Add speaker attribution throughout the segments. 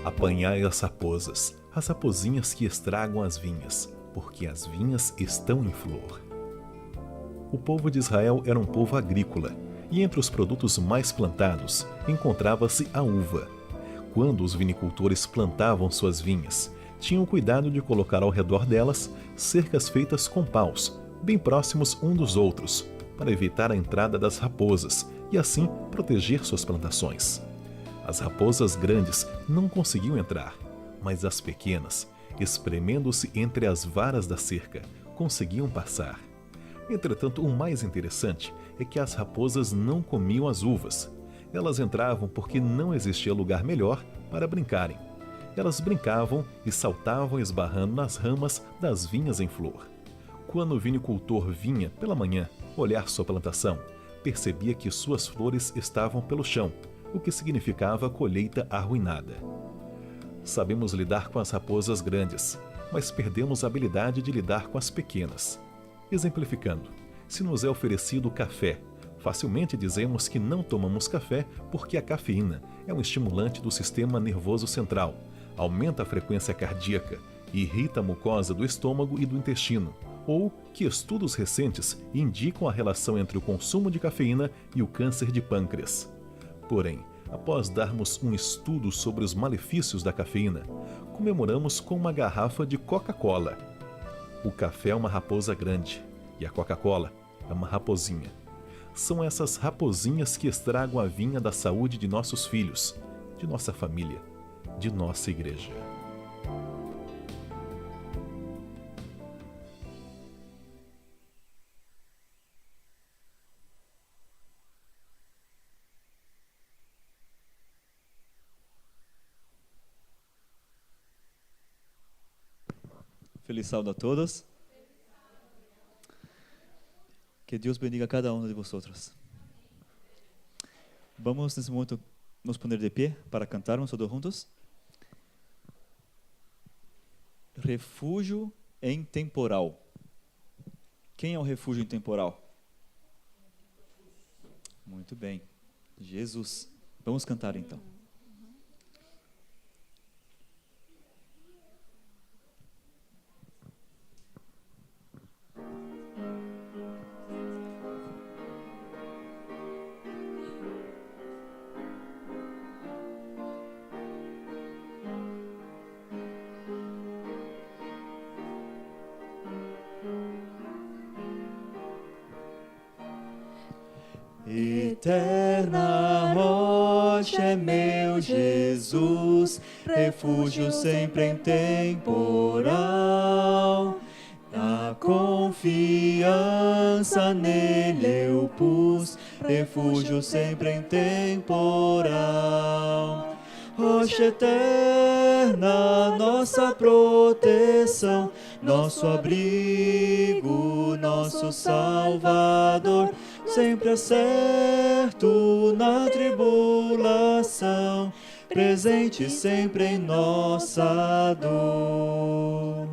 Speaker 1: Apanhai as raposinhas que estragam as vinhas, porque as vinhas estão em flor. O povo de Israel era um povo agrícola, e entre os produtos mais plantados encontrava-se a uva. Quando os vinicultores plantavam suas vinhas, tinham cuidado de colocar ao redor delas cercas feitas com paus, bem próximos um dos outros, para evitar a entrada das raposas e assim proteger suas plantações. As raposas grandes não conseguiam entrar, mas as pequenas, espremendo-se entre as varas da cerca, conseguiam passar. Entretanto, o mais interessante é que as raposas não comiam as uvas. Elas entravam porque não existia lugar melhor para brincarem. Elas brincavam e saltavam esbarrando nas ramas das vinhas em flor. Quando o vinicultor vinha pela manhã olhar sua plantação, percebia que suas flores estavam pelo chão, o que significava colheita arruinada. Sabemos lidar com as raposas grandes, mas perdemos a habilidade de lidar com as pequenas. Exemplificando, se nos é oferecido café, facilmente dizemos que não tomamos café porque a cafeína é um estimulante do sistema nervoso central, aumenta a frequência cardíaca, irrita a mucosa do estômago e do intestino, ou que estudos recentes indicam a relação entre o consumo de cafeína e o câncer de pâncreas. Porém, após darmos um estudo sobre os malefícios da cafeína, comemoramos com uma garrafa de Coca-Cola. O café é uma raposa grande e a Coca-Cola é uma raposinha. São essas raposinhas que estragam a vinha da saúde de nossos filhos, de nossa família, de nossa igreja.
Speaker 2: Feliz sábado a todos. Que Deus bendiga cada um de vocês. Vamos nesse momento nos poner de pé para cantarmos todos juntos. Refúgio em temporal. Quem é o refúgio em temporal? Muito bem. Jesus. Vamos cantar então. Eterna rocha é meu Jesus, refúgio sempre em temporal. A confiança nele eu pus, refúgio sempre em temporal. Rocha eterna, nossa proteção, nosso abrigo, nosso Salvador, sempre é certo na tribulação, presente sempre em nossa dor.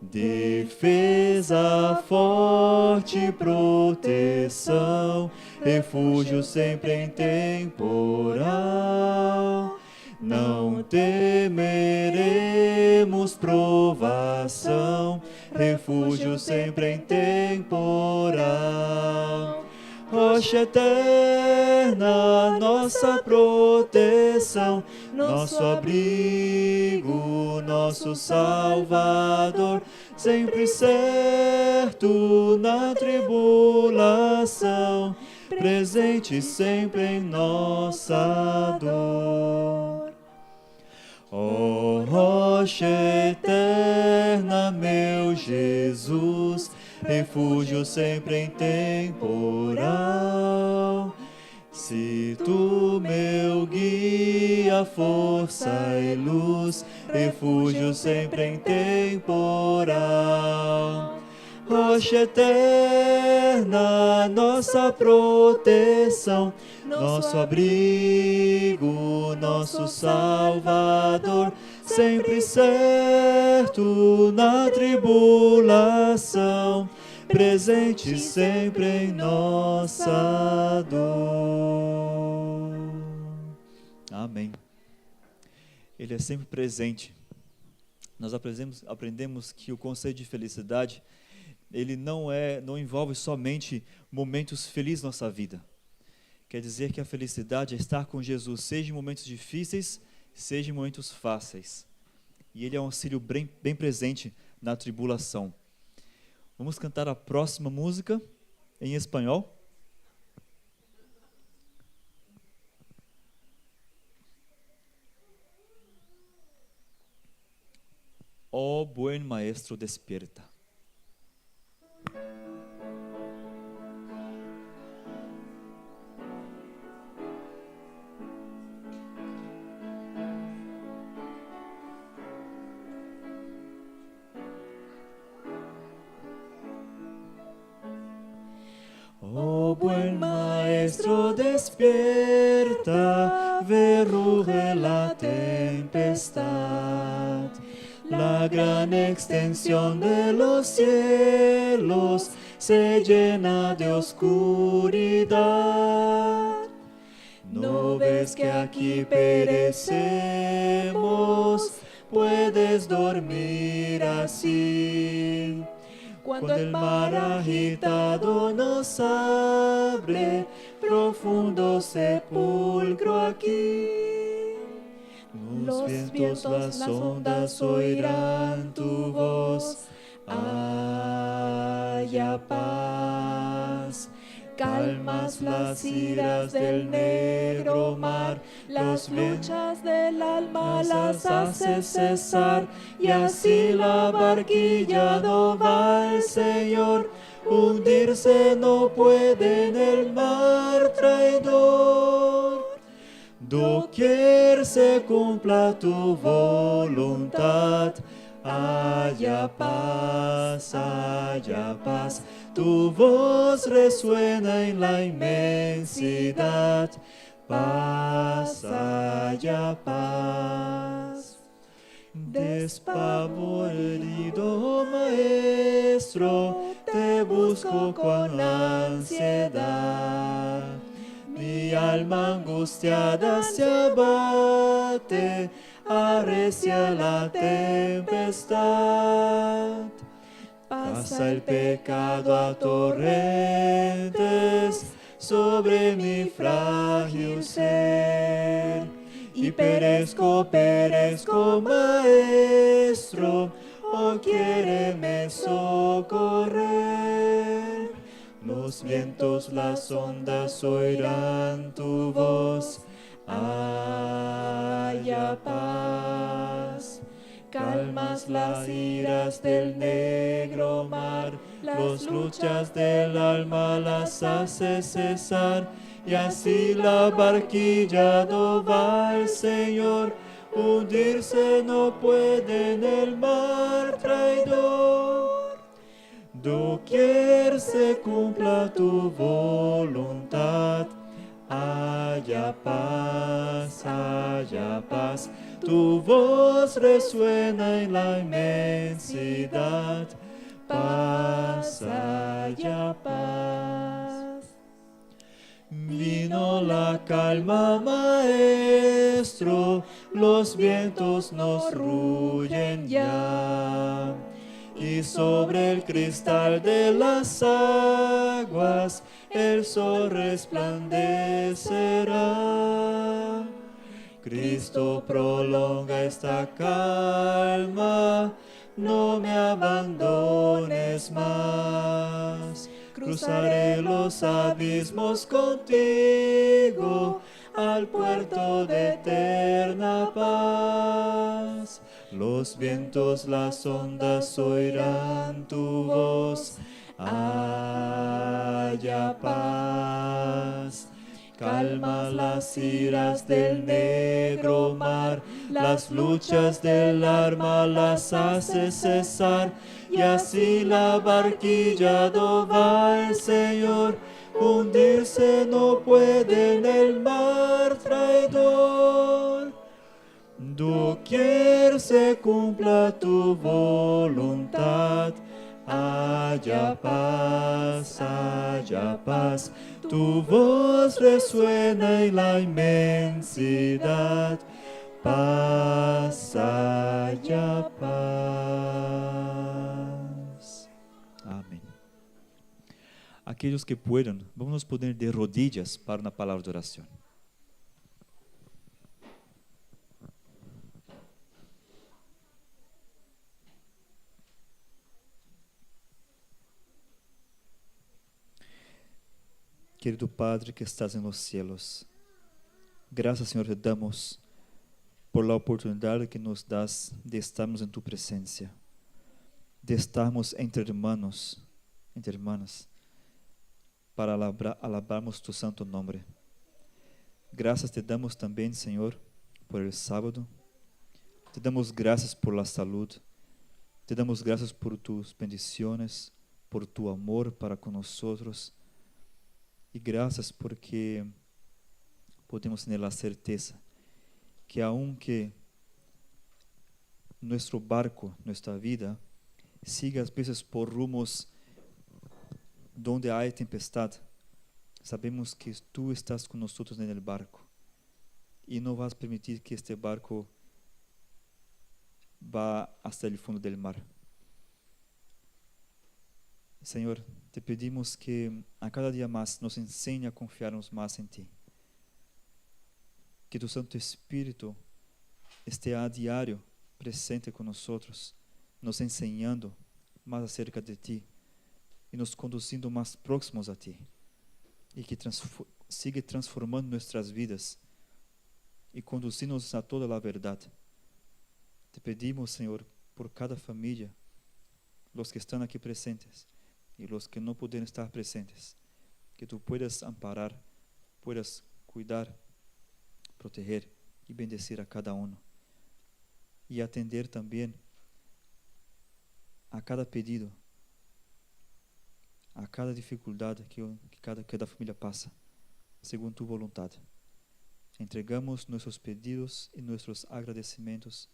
Speaker 2: Defesa forte, proteção, refúgio sempre em temporal. Não temeremos provação, refúgio sempre em temporal. Rocha eterna, nossa proteção, nosso abrigo, nosso Salvador, sempre certo na tribulação, presente sempre em nossa dor. Ó rocha eterna, meu Jesus, refúgio sempre em temporal. Se tu meu guia, força e luz, refúgio sempre em temporal. Rocha eterna, nossa proteção, nosso abrigo, nosso Salvador, sempre certo na tribulação, presente sempre em nossa dor. Amém. Ele é sempre presente. Nós aprendemos que o conceito de felicidade, ele não envolve somente momentos felizes na nossa vida. Quer dizer que a felicidade é estar com Jesus, seja em momentos difíceis, seja em momentos fáceis. E Ele é um auxílio bem presente na tribulação. Vamos cantar a próxima música em espanhol. Oh buen maestro, despierta.
Speaker 3: Oh buen maestro, despierta, ve ruge la tempestad. La gran extensión de los cielos se llena de oscuridad. ¿No ves que aquí perecemos? Puedes dormir así. Cuando el mar agitado nos abre, profundo sepulcro aquí. Los vientos, las ondas oirán tu voz. Haya paz. Calmas las iras del negro mar, las luchas del alma las haces cesar, y así la barquilla no va al Señor, hundirse no puede en el mar traidor. Doquier se cumpla tu voluntad, haya paz, tu voz resuena en la inmensidad, paz, haya paz. Despavorido maestro, te busco con ansiedad. Mi alma angustiada se abate, arrecia la tempestad. Pasa el pecado a torrentes sobre mi frágil ser, y perezco, maestro, oh quiéreme socorrer. Los vientos, las ondas oirán tu voz, haya paz. Calmas las iras del negro mar, las luchas del alma las haces cesar, y así la barquilla no va al Señor, hundirse no puede en el mar traidor. Doquier se cumpla tu voluntad, haya paz, tu voz resuena en la inmensidad, paz, haya paz. Vino la calma, maestro, los vientos nos ruyen ya, y sobre el cristal de las aguas el sol resplandecerá. Cristo prolonga esta calma, no me abandones más. Cruzaré los abismos contigo al puerto de eterna paz. Los vientos, las ondas oirán tu voz, haya paz. Calmas las iras del negro mar, las luchas del alma las haces cesar, y así la barquilla no va al Señor, hundirse no puede en el mar traidor. Doquier se cumpla tu voluntad, haya paz, tu voz resuena en la inmensidad,
Speaker 2: paz haya paz. Amém. Aqueles que puedan, vamos nos poner de rodillas para uma palavra de oração. Querido Padre que estás en los cielos, gracias, Señor, te damos por la oportunidad que nos das de estarmos en tu presencia, de estarmos entre hermanos, entre hermanas, para alabarmos tu santo nombre. Gracias te damos también, Señor, por el sábado. Te damos gracias por la salud. Te damos gracias por tus bendiciones, por tu amor para con nosotros. E graças porque podemos ter a certeza que aunque nosso barco, nossa vida, siga às vezes por rumos donde há tempestade, sabemos que tu estás conosco no barco e não vas permitir que este barco vá hasta o fundo do mar. Senhor, te pedimos que a cada dia mais nos ensine a confiarmos mais em Ti. Que tu Santo Espírito esteja a diário presente conosco, nos ensinando mais acerca de Ti e nos conduzindo mais próximos a Ti. E que siga transformando nossas vidas e conduzindo-nos a toda a verdade. Te pedimos, Senhor, por cada família, os que estão aqui presentes, e os que não puderem estar presentes, que tu puedas amparar, puedas cuidar, proteger e bendecir a cada um, e atender também a cada pedido, a cada dificuldade que cada família passa, segundo tu vontade. Entregamos nossos pedidos e nossos agradecimentos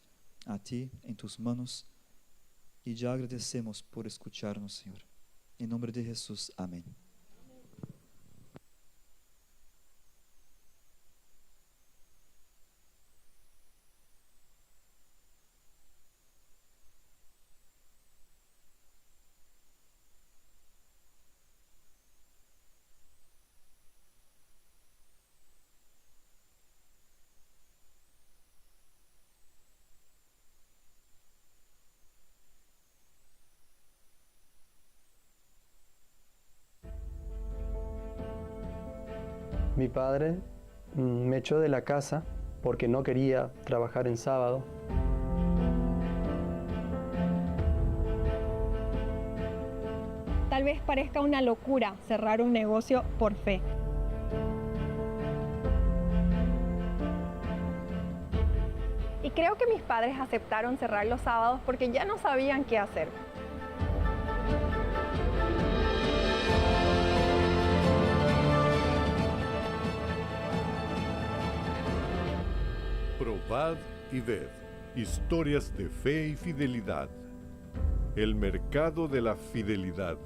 Speaker 2: a ti em tus manos e já agradecemos por escuchar-nos, Senhor. Em nome de Jesus, amém.
Speaker 4: Mi padre me echó de la casa porque no quería trabajar en sábado.
Speaker 5: Tal vez parezca una locura cerrar un negocio por fe. Y creo que mis padres aceptaron cerrar los sábados porque ya no sabían qué hacer.
Speaker 6: Probad y ved, historias de fe y fidelidad. El mercado de la fidelidad.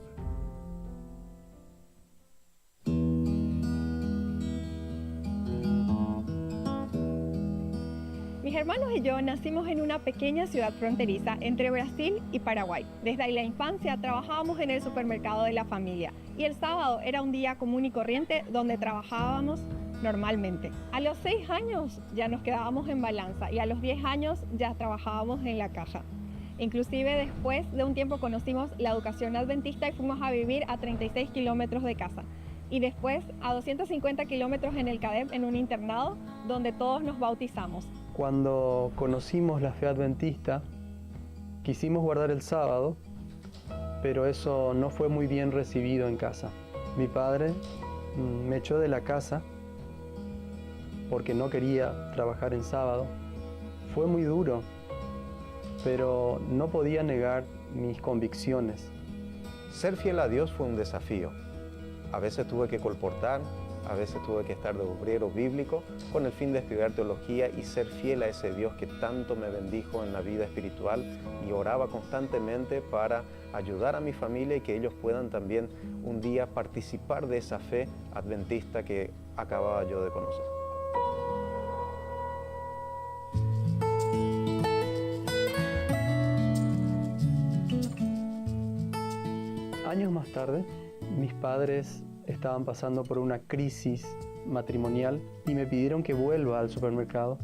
Speaker 5: Mis hermanos y yo nacimos en una pequeña ciudad fronteriza entre Brasil y Paraguay. Desde la infancia trabajábamos en el supermercado de la familia y el sábado era un día común y corriente donde trabajábamos normalmente. A los 6 años ya nos quedábamos en balanza y a los 10 años ya trabajábamos en la caja. Inclusive después de un tiempo conocimos la educación adventista y fuimos a vivir a 36 kilómetros de casa. Y después a 250 kilómetros en el CADEP en un internado donde todos nos bautizamos.
Speaker 4: Cuando conocimos la fe adventista, quisimos guardar el sábado, pero eso no fue muy bien recibido en casa. Mi padre me echó de la casa porque no quería trabajar en sábado. Fue muy duro, pero no podía negar mis convicciones.
Speaker 7: Ser fiel a Dios fue un desafío. A veces tuve que colportar, a veces tuve que estar de obrero bíblico con el fin de estudiar teología y ser fiel a ese Dios que tanto me bendijo en la vida espiritual, y oraba constantemente para ayudar a mi familia y que ellos puedan también un día participar de esa fe adventista que acababa yo de conocer.
Speaker 4: Años más tarde, mis padres estaban pasando por una crisis matrimonial y me pidieron que vuelva al supermercado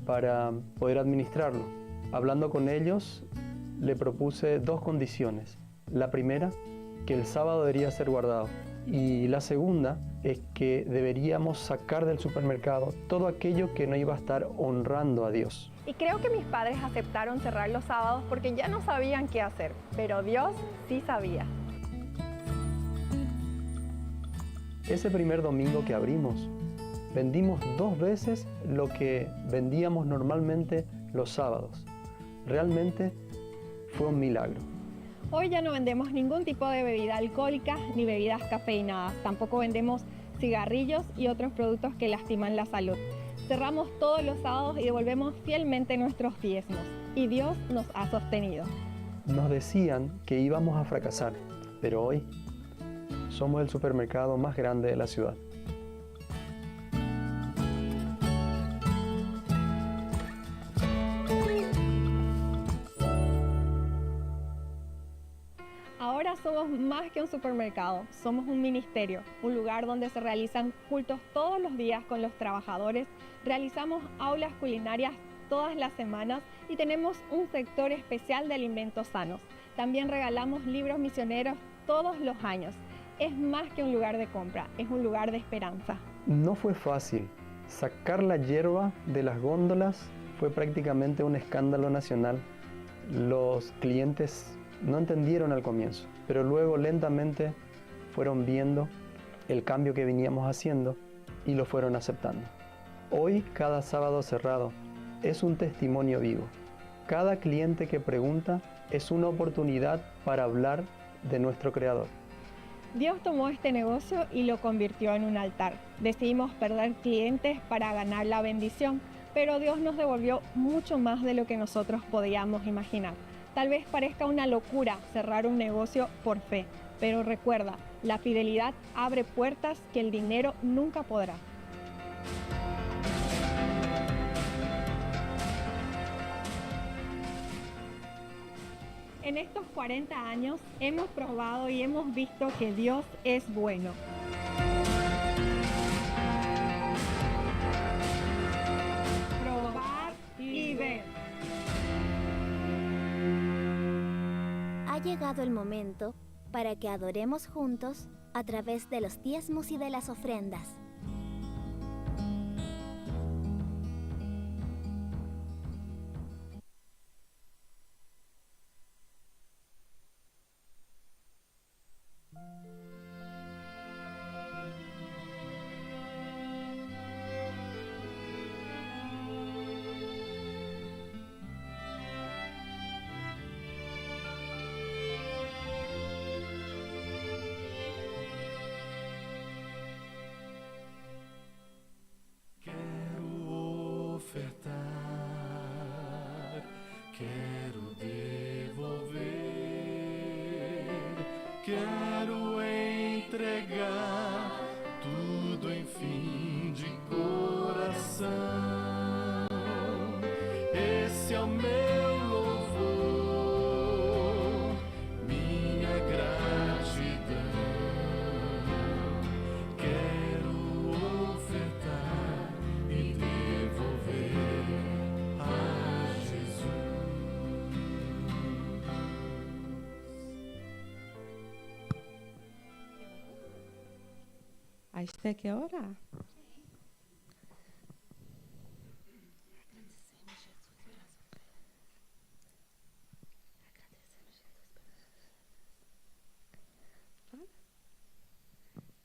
Speaker 4: para poder administrarlo. Hablando con ellos, le propuse 2 condiciones. La primera, que el sábado debería ser guardado. Y la segunda es que deberíamos sacar del supermercado todo aquello que no iba a estar honrando a Dios.
Speaker 5: Y creo que mis padres aceptaron cerrar los sábados porque ya no sabían qué hacer, pero Dios sí sabía.
Speaker 4: Ese primer domingo que abrimos, vendimos 2 veces lo que vendíamos normalmente los sábados. Realmente fue un milagro.
Speaker 5: Hoy ya no vendemos ningún tipo de bebida alcohólica ni bebidas cafeinadas. Tampoco vendemos cigarrillos y otros productos que lastiman la salud. Cerramos todos los sábados y devolvemos fielmente nuestros diezmos. Y Dios nos ha sostenido.
Speaker 4: Nos decían que íbamos a fracasar, pero hoy somos el supermercado más grande de la ciudad.
Speaker 5: Ahora somos más que un supermercado, somos un ministerio, un lugar donde se realizan cultos todos los días con los trabajadores, realizamos aulas culinarias todas las semanas y tenemos un sector especial de alimentos sanos. También regalamos libros misioneros todos los años. Es más que un lugar de compra, es un lugar de esperanza.
Speaker 4: No fue fácil. Sacar la hierba de las góndolas fue prácticamente un escándalo nacional. Los clientes no entendieron al comienzo, pero luego lentamente fueron viendo el cambio que veníamos haciendo y lo fueron aceptando. Hoy cada sábado cerrado es un testimonio vivo. Cada cliente que pregunta es una oportunidad para hablar de nuestro Creador.
Speaker 5: Dios tomó este negocio y lo convirtió en un altar. Decidimos perder clientes para ganar la bendición, pero Dios nos devolvió mucho más de lo que nosotros podíamos imaginar. Tal vez parezca una locura cerrar un negocio por fe, pero recuerda, la fidelidad abre puertas que el dinero nunca podrá. En estos 40 años hemos probado y hemos visto que Dios es bueno. Probar y ver.
Speaker 8: Ha llegado el momento para que adoremos juntos a través de los diezmos y de las ofrendas.
Speaker 3: Quero devolver, quero entregar tudo, enfim, de coração. Esse é o meu louvor, minha gratidão. Quero ofertar e devolver a Jesus.
Speaker 9: A Esté quer orar.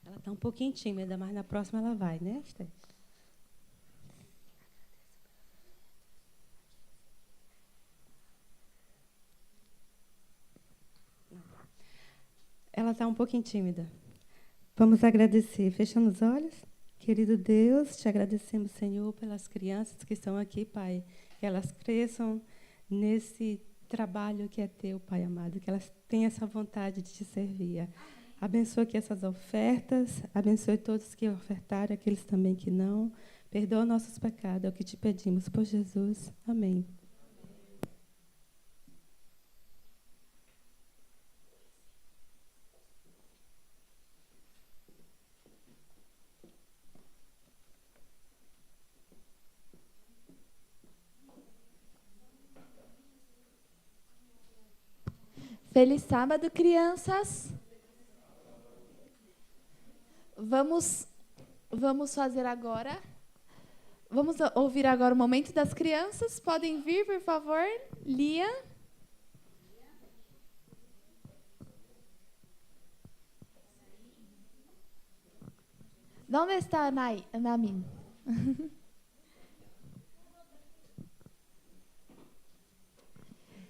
Speaker 9: Ela está um pouquinho tímida, mas na próxima ela vai, né, Esté? Ela está um pouquinho tímida. Vamos agradecer. Fechando os olhos. Querido Deus, te agradecemos, Senhor, pelas crianças que estão aqui, Pai. Que elas cresçam nesse trabalho que é teu, Pai amado. Que elas tenham essa vontade de te servir. Abençoa aqui essas ofertas. Abençoe todos que ofertaram, aqueles também que não. Perdoa nossos pecados. É o que te pedimos por Jesus. Amém.
Speaker 3: Feliz sábado, crianças. Vamos fazer agora. Vamos ouvir agora o momento das crianças. Podem vir, por favor. Lia. ¿Dónde está Namin?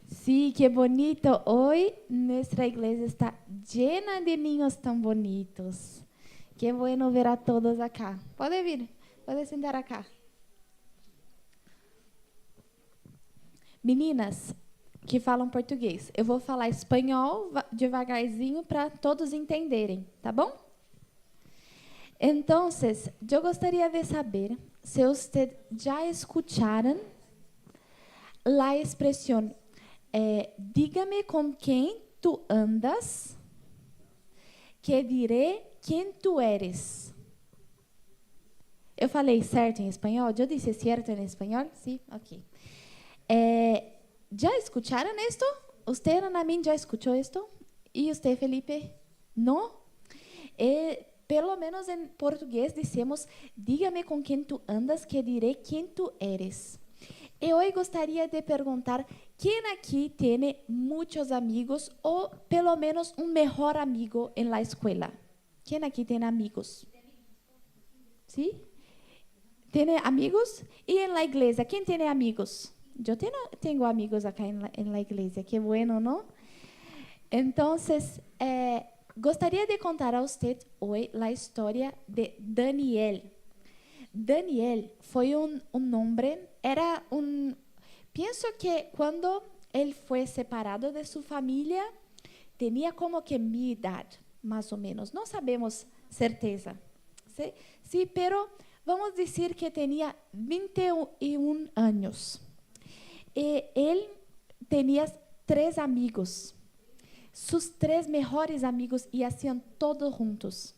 Speaker 3: Sí, qué bonito. Hoy nuestra iglesia está llena de niños tan bonitos. Qué bueno ver a todos acá. Pode vir, pode sentar acá. Meninas que falam português, eu vou falar espanhol devagarzinho para todos entenderem, tá bom? Entonces, yo gostaria de saber si ustedes ya escucharon la expresión dígame con quién tú andas, que diré quién tú eres. Eu falei certo em espanhol? Eu disse certo em espanhol? Sim, ok. ¿Ya escucharon esto? ¿Usted, Anamin, ya escuchó esto? ¿Y usted, Felipe? ¿No? Pelo menos em português dizemos, dígame com quem tu andas, que diré quem tu eres. E hoje gostaria de perguntar, quem aqui tem muitos amigos ou pelo menos um melhor amigo em la escola? Quem aqui tem amigos? Sim? Tem amigos? E em la igreja, quem tem amigos? Eu tenho amigos acá em la igreja, que bueno, não? Então, gostaria de contar a você hoje a história de Daniel. Daniel foi um homem, penso que quando ele foi separado de sua família, tinha como que minha idade, mais ou menos. Não sabemos certeza. Sim, pero vamos dizer que tinha 21 anos. E ele tinha 3 amigos. Sus 3 mejores amigos y hacían todo juntos.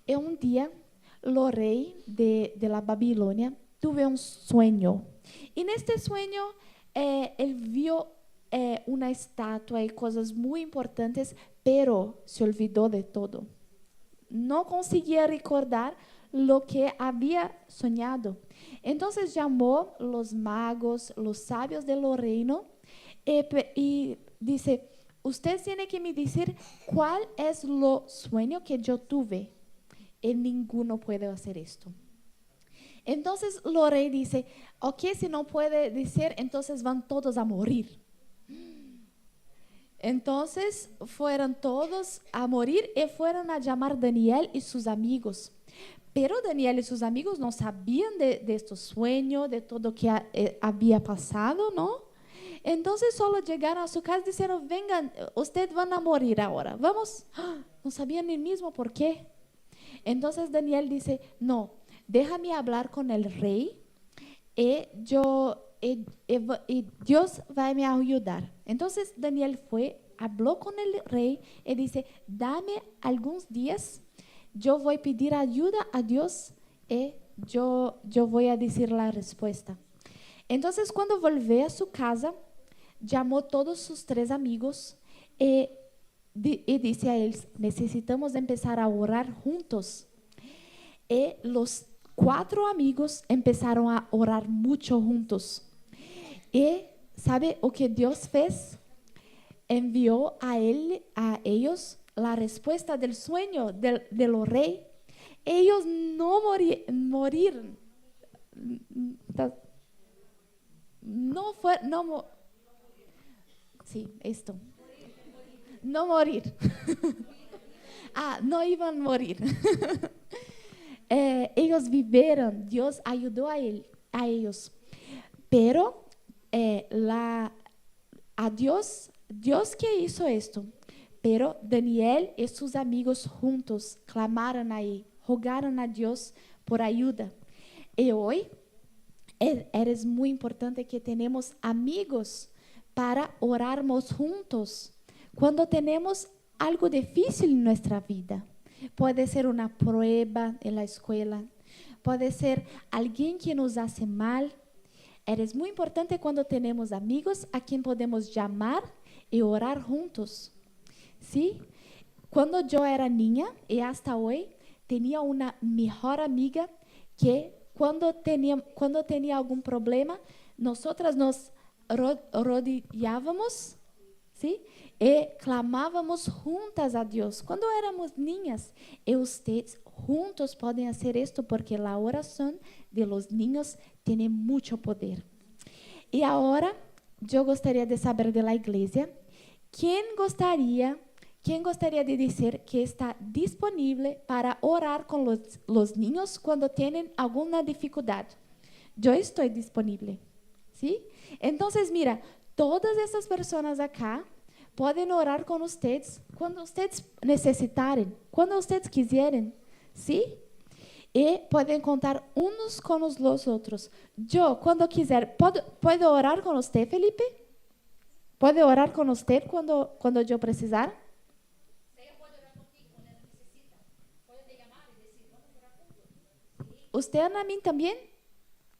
Speaker 3: Y un día, el rey de la Babilonia tuvo un sueño. Y en este sueño, él vio una estatua y cosas muy importantes, pero se olvidó de todo. No conseguía recordar lo que había soñado. Entonces llamó los magos, los sabios del reino, y dice, usted tiene que me decir cuál es lo sueño que yo tuve. Y ninguno puede hacer esto. Entonces el rey dice, ok, si no puede decir, entonces van todos a morir. Entonces fueron todos a morir y fueron a llamar a Daniel y sus amigos. Pero Daniel y sus amigos no sabían de este sueño, de todo lo que había pasado, ¿no? Entonces solo llegaron a su casa y dijeron, vengan, ustedes van a morir ahora. Vamos. No sabían ni mismo por qué. Entonces Daniel dice, no, déjame hablar con el rey y Dios va a me ayudar. Entonces Daniel fue, habló con el rey y dice, dame algunos días, yo voy a pedir ayuda a Dios y yo voy a decir la respuesta. Entonces cuando volvió a su casa, llamó a todos sus 3 amigos y dice a ellos, necesitamos empezar a orar juntos. Y los 4 amigos empezaron a orar mucho juntos. Y ¿sabe o que Dios fez? Envió a ellos la respuesta del sueño del rey. Ellos no moriron. Sí, esto. No morir. No iban a morir. Ellos vivieron, Dios ayudó a ellos. Pero a Dios que hizo esto. Pero Daniel y sus amigos juntos clamaron ahí, rogaron a Dios por ayuda. Y hoy es muy importante que tenemos amigos para orarmos juntos cuando tenemos algo difícil en nuestra vida. Puede ser una prueba en la escuela, puede ser alguien que nos hace mal. Es muy importante cuando tenemos amigos a quien podemos llamar y orar juntos. ¿Sí? Cuando yo era niña y hasta hoy, tenía una mejor amiga que cuando tenía algún problema, nosotras nos rodillábamos, ¿sí? Y clamábamos juntas a Dios. Cuando éramos niñas, y ustedes juntos pueden hacer esto porque la oración de los niños tiene mucho poder. Y ahora yo gustaría de saber de la iglesia, ¿quién gustaría de decir que está disponible para orar con los niños cuando tienen alguna dificultad? Yo estoy disponible, ¿sí? Entonces, mira, todas esas personas acá pueden orar con ustedes cuando ustedes necesitarem, cuando ustedes quiserem, ¿sí? Y pueden contar unos con los otros. Yo, cuando quiser, ¿puedo orar con usted, Felipe? ¿Puedo orar con usted cuando yo precisar? ¿Usted, Ana, también?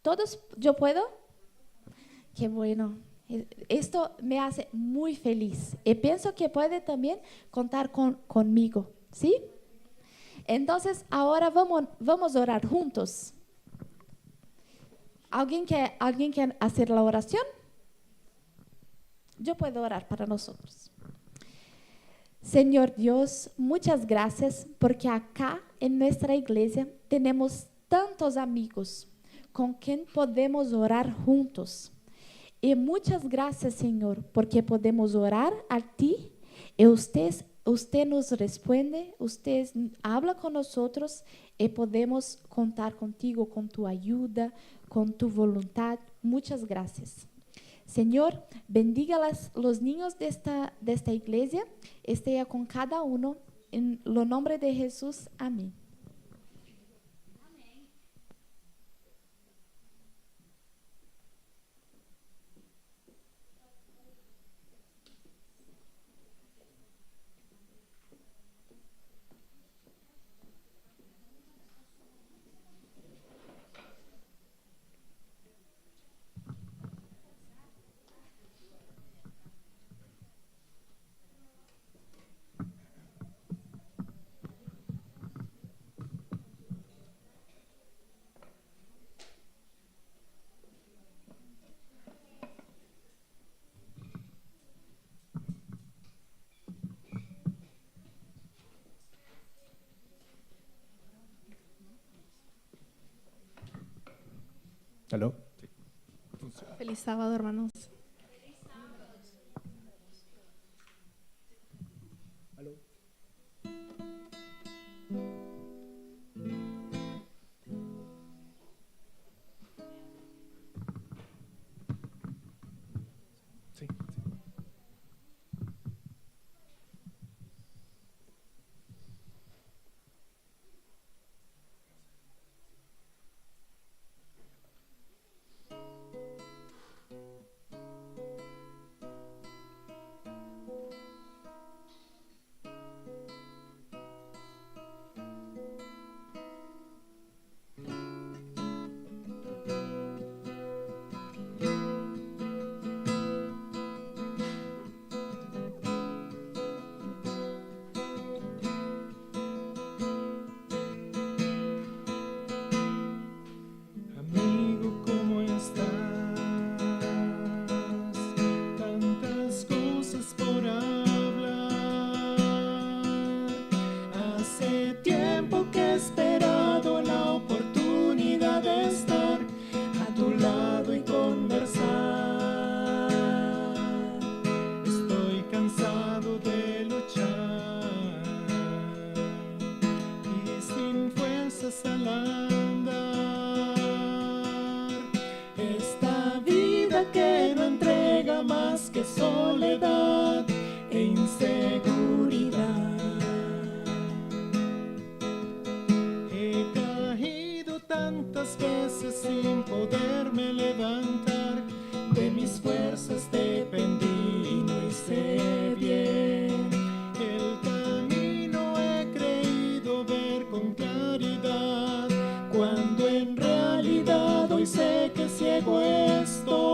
Speaker 3: ¿Todos yo puedo? Qué bueno. Esto me hace muy feliz. Y pienso que puede también contar conmigo, ¿sí? Entonces, ahora vamos a orar juntos. ¿Alguien quiere hacer la oración? Yo puedo orar para nosotros. Señor Dios, muchas gracias porque acá en nuestra iglesia tenemos tantos amigos con quien podemos orar juntos. Y muchas gracias, Señor, porque podemos orar a ti y usted nos responde, usted habla con nosotros y podemos contar contigo, con tu ayuda, con tu voluntad. Muchas gracias. Señor, bendiga los niños de esta iglesia, esté con cada uno, en el nombre de Jesús. Amén.
Speaker 1: ¿Aló?
Speaker 10: Feliz sábado, hermanos.
Speaker 1: Sí.
Speaker 11: Amigo, ¿cómo estás? Tantas cosas por hablar. Hace tiempo que he esperado la oportunidad de estar a tu lado y conversar. Estoy cansado de luchar y sin fuerzas al andar. Esta vida que no entrega más que soledad e inseguridad. He caído tantas veces sin poderme levantar. De mis fuerzas dependí y no hice bien. El camino he creído ver con claridad, cuando en realidad hoy sé que ciego estoy.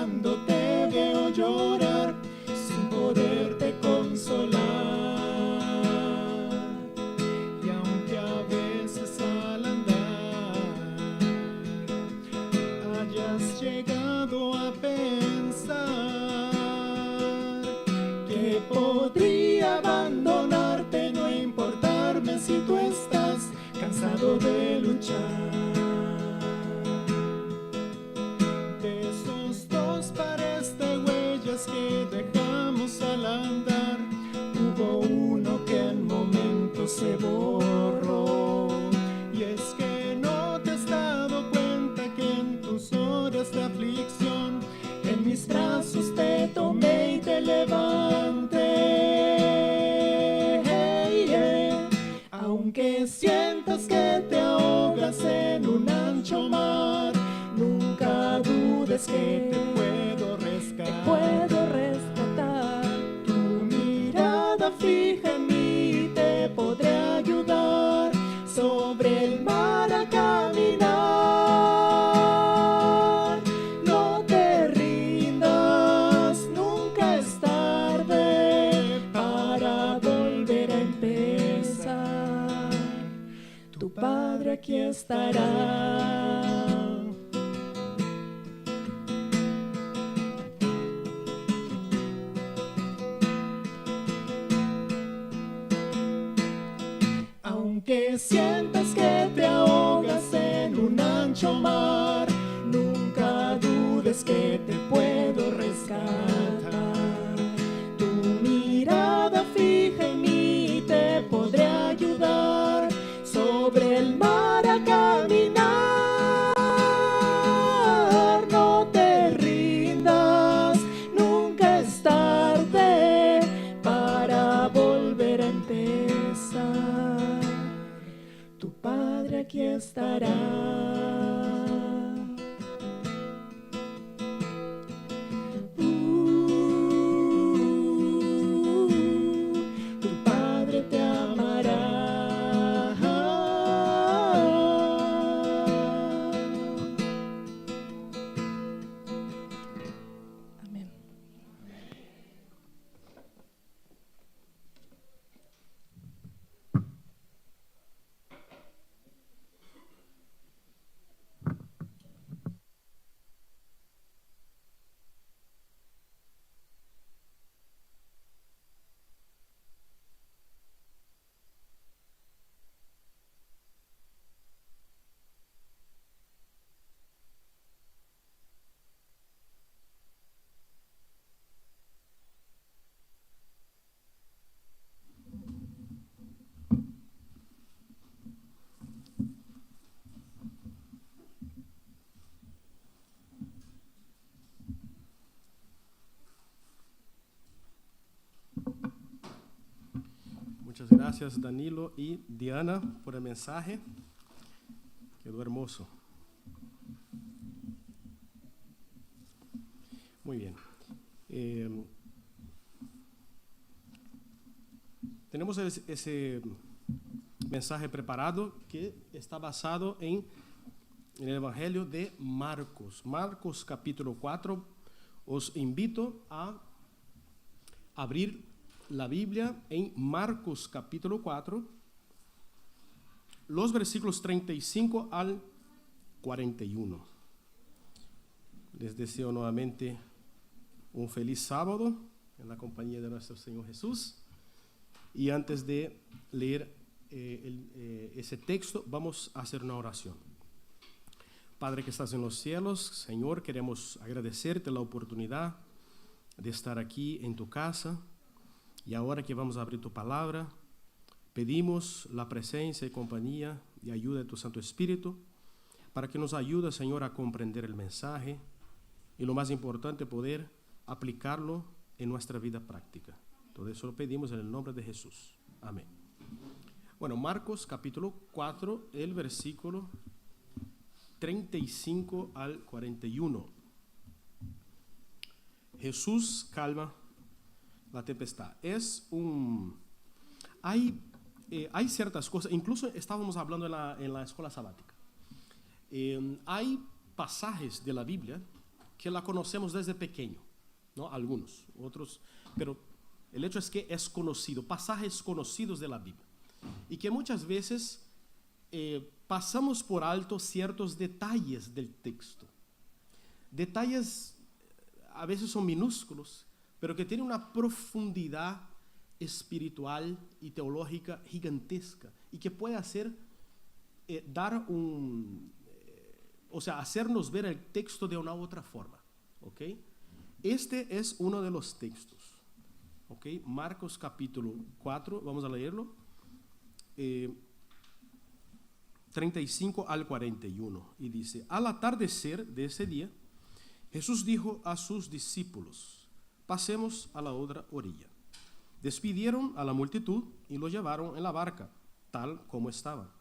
Speaker 11: cuando te veo llorar sin poderte consolar. Y aunque a veces al andar hayas llegado a pensar que podría abandonarte, no importarme si tú estás cansado de luchar. De esos dos pares de huellas que dejamos al andar, hubo uno que en momentos se borró. Y es que no te has dado cuenta que en tus horas de aflicción en mis brazos te tomé y te levanté. Aunque sientas que te ahogas en un ancho mar, nunca dudes que te puedo rescatar. Tu mirada fija en mí te podré ayudar sobre el mar a caminar. No te rindas, nunca es tarde para volver a empezar. Tu Padre aquí estará. Aunque sientas que te ahogas en un ancho mar, nunca dudes que te puedo rescatar. Tu mirada fija en mí te podré ayudar sobre el mar a caminar. No te rindas, nunca es tarde para volver a empezar. Tu Padre aquí estará. Tu Padre te amará.
Speaker 10: Amén.
Speaker 12: Muchas gracias Danilo y Diana por el mensaje. Quedó hermoso. Muy bien. Tenemos ese mensaje preparado que está basado en el Evangelio de Marcos. Marcos capítulo 4. Os invito a abrir la Biblia en Marcos capítulo 4, los versículos 35 al 41. Les deseo nuevamente un feliz sábado en la compañía de nuestro Señor Jesús. Y antes de leer ese texto, vamos a hacer una oración. Padre que estás en los cielos, Señor, queremos agradecerte la oportunidad de estar aquí en tu casa. Y ahora que vamos a abrir tu palabra, pedimos la presencia y compañía y ayuda de tu Santo Espíritu para que nos ayude, Señor, a comprender el mensaje y lo más importante, poder aplicarlo en nuestra vida práctica. Todo eso lo pedimos en el nombre de Jesús. Amén. Bueno, Marcos capítulo 4, el versículo 35 al 41. Jesús calma la tempestad. Hay ciertas cosas, incluso estábamos hablando en la escuela sabática. Hay pasajes de la Biblia que la conocemos desde pequeño, ¿no? Algunos, otros, pero el hecho es que es conocido, pasajes conocidos de la Biblia, y que muchas veces pasamos por alto ciertos detalles del texto. Detalles a veces son minúsculos, pero que tienen una profundidad espiritual y teológica gigantesca, y que puede hacer hacernos ver el texto de una otra forma. ¿Okay? Este es uno de los textos. ¿Okay? Marcos capítulo 4, vamos a leerlo. 35 al 41. Y dice: al atardecer de ese día, Jesús dijo a sus discípulos: pasemos a la otra orilla. Despidieron a la multitud y lo llevaron en la barca, tal como estaba.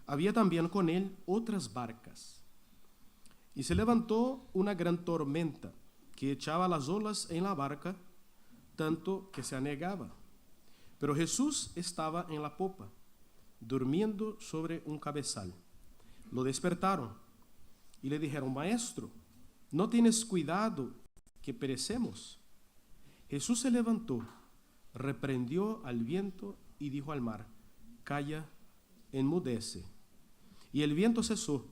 Speaker 12: Había también con él otras barcas. Y se levantó una gran tormenta que echaba las olas en la barca, tanto que se anegaba. Pero Jesús estaba en la popa, durmiendo sobre un cabezal. Lo despertaron y le dijeron: Maestro, ¿no tienes cuidado que perecemos? Jesús se levantó, reprendió al viento y dijo al mar: Calla, enmudece. Y el viento cesó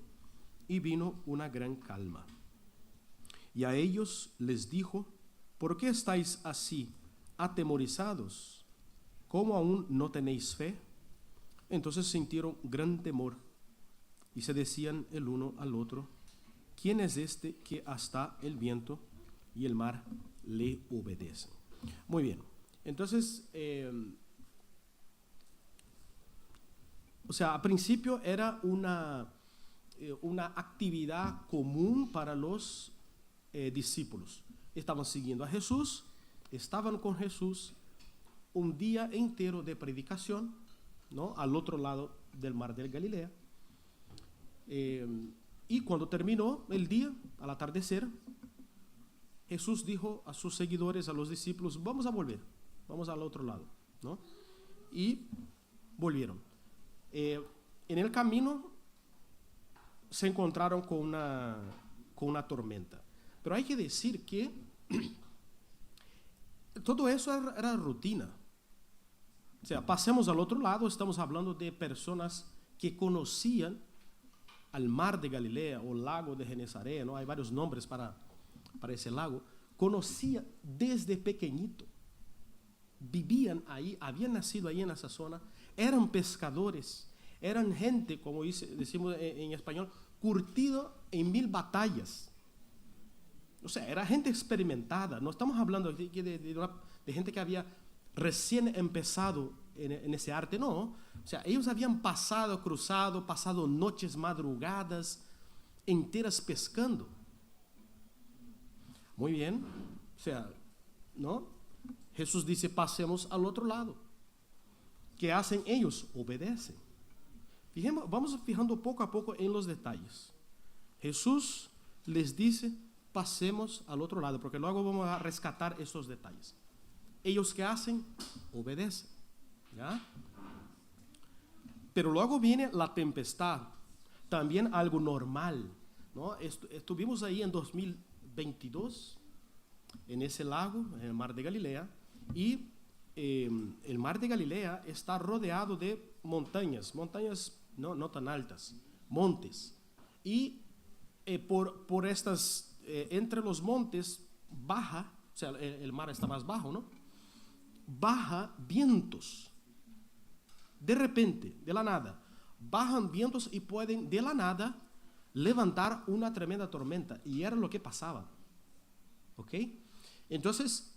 Speaker 12: y vino una gran calma. Y a ellos les dijo: ¿por qué estáis así atemorizados? ¿Cómo aún no tenéis fe? Entonces sintieron gran temor y se decían el uno al otro: ¿quién es este que hasta el viento y el mar le obedecen? Muy bien, entonces, a principio era una actividad común para los discípulos. Estaban siguiendo a Jesús, estaban con Jesús un día entero de predicación, ¿no? Al otro lado del mar de Galilea. Y cuando terminó el día, al atardecer, Jesús dijo a sus seguidores, a los discípulos: vamos a volver, vamos al otro lado, ¿no? Y volvieron. En el camino se encontraron con una tormenta. Pero hay que decir que todo eso era rutina. O sea, pasemos al otro lado, estamos hablando de personas que conocían al mar de Galilea o lago de Genesaret, ¿no? Hay varios nombres para ese lago. Conocían desde pequeñito. Vivían ahí, habían nacido ahí en esa zona, eran pescadores, eran gente, como decimos en español, curtido en 1000 batallas. O sea, era gente experimentada. No estamos hablando de gente que había recién empezado en ese arte, no. O sea, ellos habían cruzado noches, madrugadas enteras pescando. Muy bien. O sea, ¿no? Jesús dice: pasemos al otro lado. ¿Qué hacen ellos? Obedecen. Vamos fijando poco a poco en los detalles. Jesús les dice: pasemos al otro lado, porque luego vamos a rescatar estos detalles. Ellos, ¿qué hacen? Obedecen, ¿ya? Pero luego viene la tempestad, también algo normal, ¿no? Estuvimos ahí en 2022, en ese lago, en el mar de Galilea, y el mar de Galilea está rodeado de montañas no tan altas, montes, y por estas, entre los montes baja, o sea, el mar está más bajo, ¿no? Baja vientos, de repente, de la nada, bajan vientos y pueden de la nada levantar una tremenda tormenta, y era lo que pasaba, ¿ok? Entonces,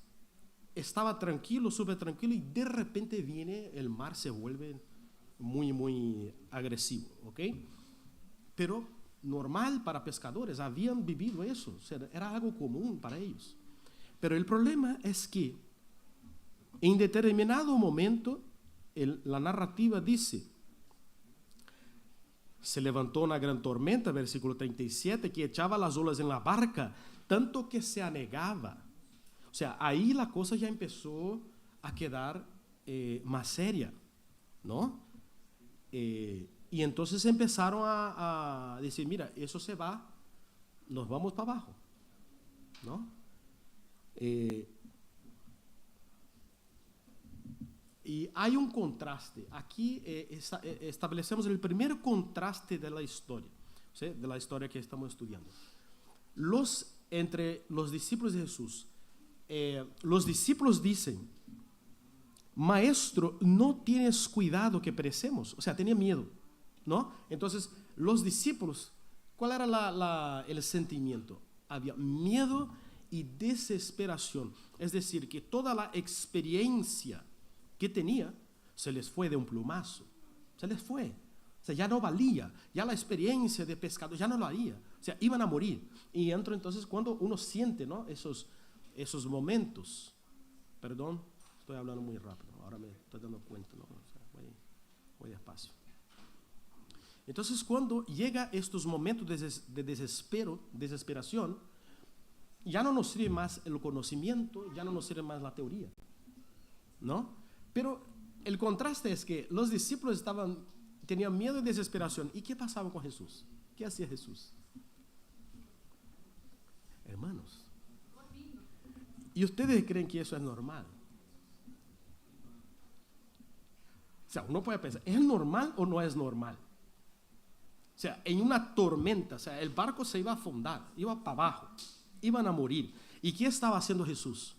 Speaker 12: estaba tranquilo, súper tranquilo, y de repente viene el mar, se vuelve muy, muy agresivo, ¿ok? Pero normal para pescadores, habían vivido eso, o sea, era algo común para ellos. Pero el problema es que en determinado momento la narrativa dice: se levantó una gran tormenta, versículo 37, que echaba las olas en la barca, tanto que se anegaba. O sea, ahí la cosa ya empezó a quedar más seria, ¿no? Y entonces empezaron a decir: mira, eso se va, nos vamos para abajo, ¿no? Y hay un contraste. Aquí establecemos el primer contraste de la historia, ¿sí? De la historia que estamos estudiando. Entre los discípulos de Jesús, los discípulos dicen: Maestro, no tienes cuidado que perecemos. O sea, tenía miedo, ¿no? Entonces, los discípulos, ¿cuál era el sentimiento? Había miedo y desesperación. Es decir, que toda la experiencia que tenía se les fue de un plumazo. Se les fue. O sea, ya no valía. Ya la experiencia de pescado ya no lo haría. O sea, iban a morir. Y entro entonces cuando uno siente, ¿no? esos momentos. Perdón, estoy hablando muy rápido. Ahora me estoy dando cuenta, ¿no? O sea, voy despacio. Entonces, cuando llega estos momentos de desesperación, ya no nos sirve más el conocimiento, ya no nos sirve más la teoría, ¿no? Pero el contraste es que los discípulos tenían miedo y desesperación. ¿Y qué pasaba con Jesús? ¿Qué hacía Jesús? Hermanos, ¿y ustedes creen que eso es normal? O sea, uno puede pensar, ¿es normal o no es normal? O sea, en una tormenta, o sea, el barco se iba a afundar, iba para abajo, iban a morir. ¿Y qué estaba haciendo Jesús?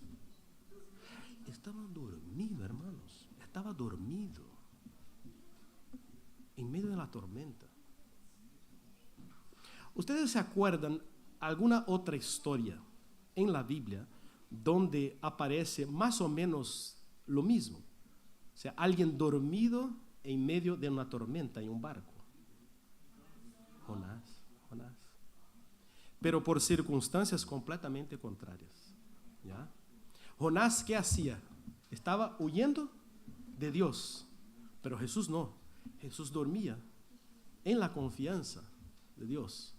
Speaker 12: Estaba dormido, hermanos, estaba dormido en medio de la tormenta. ¿Ustedes se acuerdan alguna otra historia en la Biblia donde aparece más o menos lo mismo? O sea, alguien dormido en medio de una tormenta en un barco. Jonás. Pero por circunstancias completamente contrarias, ¿ya? Jonás, ¿qué hacía? Estaba huyendo de Dios, pero Jesús no. Jesús dormía en la confianza de Dios.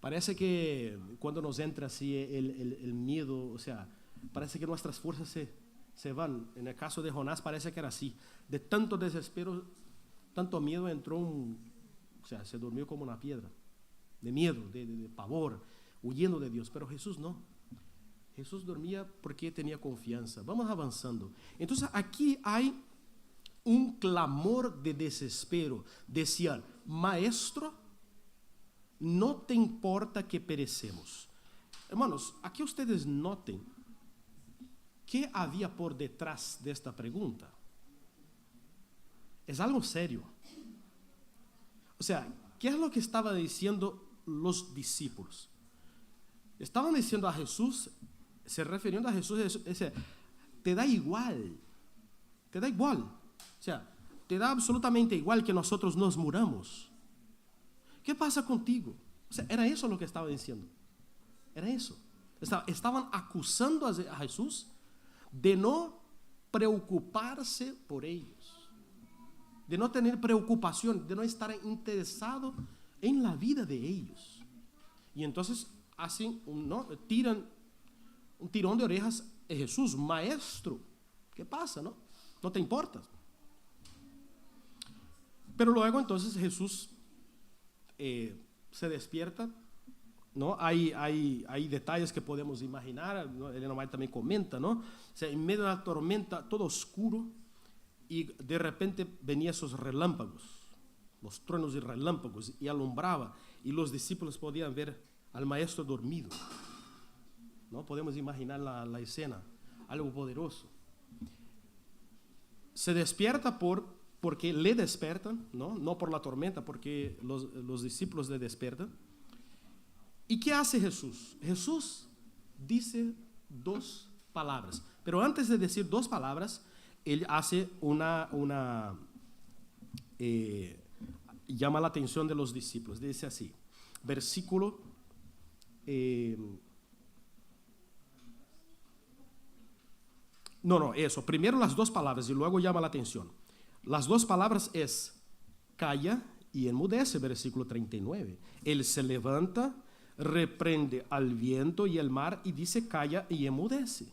Speaker 12: Parece que cuando nos entra así el miedo, o sea, parece que nuestras fuerzas se van. En el caso de Jonás parece que era así. De tanto desespero, tanto miedo, o sea, se durmió como una piedra. De miedo, de pavor, huyendo de Dios. Pero Jesús no. Jesús dormía porque tenía confianza. Vamos avanzando. Entonces aquí hay un clamor de desespero. Decían: Maestro, no te importa que perecemos. Hermanos, aquí ustedes noten qué había por detrás de esta pregunta. Es algo serio. O sea, ¿qué es lo que estaban diciendo los discípulos? Estaban diciendo a Jesús, se refiriendo a Jesús, te da igual. O sea, te da absolutamente igual que nosotros nos muramos. ¿Qué pasa contigo? O sea, era eso lo que estaban diciendo. Era eso. Estaban acusando a Jesús de no preocuparse por ellos, de no tener preocupación, de no estar interesado en la vida de ellos. Y entonces hacen tiran un tirón de orejas a Jesús. Maestro, ¿qué pasa? No te importa. Pero luego entonces Jesús se despierta, ¿no? Hay detalles que podemos imaginar, ¿no? Elena White también comenta, ¿no? O sea, en medio de la tormenta, todo oscuro, y de repente venían esos relámpagos, los truenos y relámpagos, y alumbraba, y los discípulos podían ver al maestro dormido, ¿no? Podemos imaginar la escena, algo poderoso. Se despierta porque le despertan, no por la tormenta, porque los discípulos le despertan. ¿Y qué hace Jesús? Jesús dice dos palabras, pero antes de decir dos palabras, él hace llama la atención de los discípulos. Dice así, versículo primero las dos palabras y luego llama la atención. Las dos palabras es calla y enmudece, versículo 39. Él se levanta, reprende al viento y el mar y dice calla y enmudece.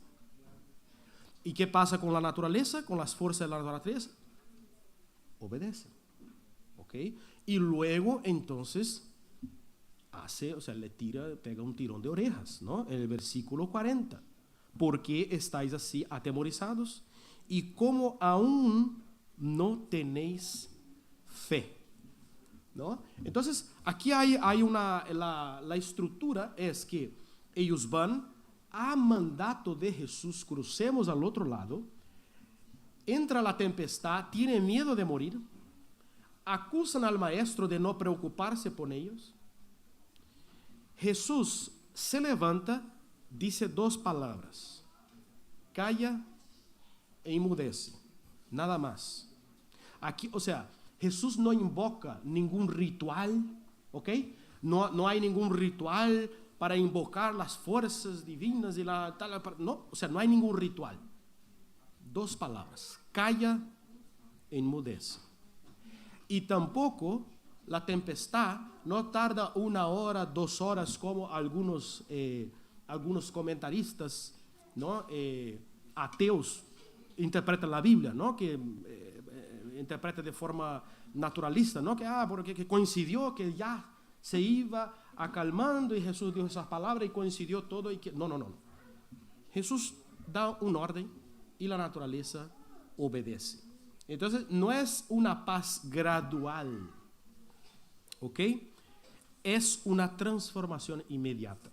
Speaker 12: ¿Y qué pasa con la naturaleza, con las fuerzas de la naturaleza? Obedece. ¿Ok? Y luego entonces hace, o sea, le pega un tirón de orejas, ¿no? En el versículo 40. ¿Por qué estáis así atemorizados? Y cómo aún no tenéis fe, ¿no? Entonces, aquí hay la estructura es que ellos van a mandato de Jesús, crucemos al otro lado, entra la tempestad, tienen miedo de morir, acusan al maestro de no preocuparse por ellos. Jesús se levanta, dice dos palabras: calla e enmudece, nada más. Aquí, o sea, Jesús no invoca ningún ritual, ¿ok? No hay ningún ritual para invocar las fuerzas divinas y no, o sea, no hay ningún ritual. Dos palabras: calla e enmudece. Y tampoco la tempestad no tarda 1 hora, 2 horas, como algunos comentaristas, ¿no? Ateos interpretan la Biblia, ¿no? Que interpreta de forma naturalista, ¿no? Porque coincidió que ya se iba acalmando y Jesús dijo esas palabras y coincidió todo. No. Jesús da un orden y la naturaleza obedece. Entonces, no es una paz gradual, ¿ok? Es una transformación inmediata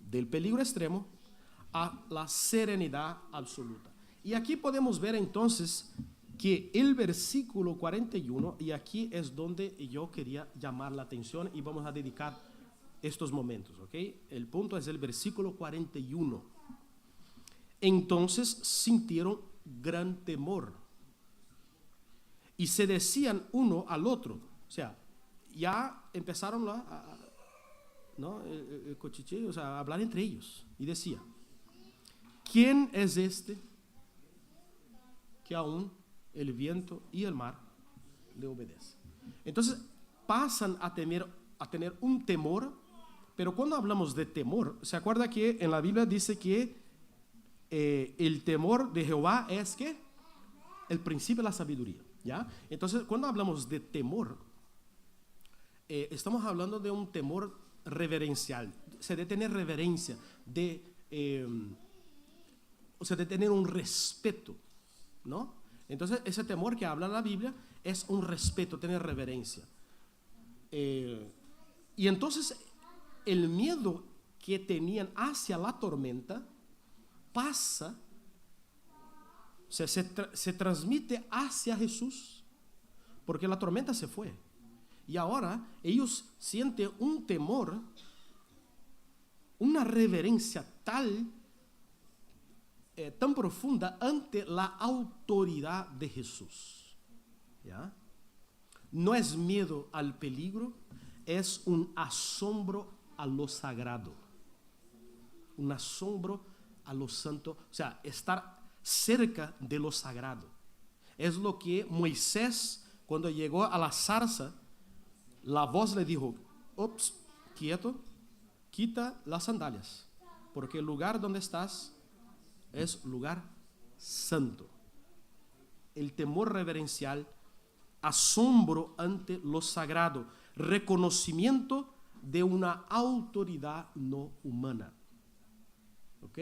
Speaker 12: del peligro extremo a la serenidad absoluta. Y aquí podemos ver entonces que el versículo 41, y aquí es donde yo quería llamar la atención y vamos a dedicar estos momentos, ¿ok? El punto es el versículo 41. Entonces sintieron gran temor y se decían uno al otro, o sea, ya empezaron el cochicheo, o sea, a hablar entre ellos, y decía: ¿quién es este que aún el viento y el mar le obedecen? Entonces pasan a tener un temor, pero cuando hablamos de temor, ¿se acuerda que en la Biblia dice que el temor de Jehová es que el principio de la sabiduría? ¿Ya? Entonces, cuando hablamos de temor, estamos hablando de un temor reverencial, o sea, de tener reverencia, de tener un respeto, ¿no? Entonces, ese temor que habla la Biblia es un respeto, tener reverencia. Y entonces, el miedo que tenían hacia la tormenta pasa, o sea, se transmite hacia Jesús, porque la tormenta se fue. Y ahora ellos sienten un temor, una reverencia tan profunda ante la autoridad de Jesús. ¿Ya? No es miedo al peligro, es un asombro a lo sagrado, un asombro a lo santo, o sea, estar cerca de lo sagrado. Es lo que Moisés, cuando llegó a la zarza, la voz le dijo: ups, quieto, quita las sandalias, porque el lugar donde estás es lugar santo. El temor reverencial, asombro ante lo sagrado, reconocimiento de una autoridad no humana. ¿Ok?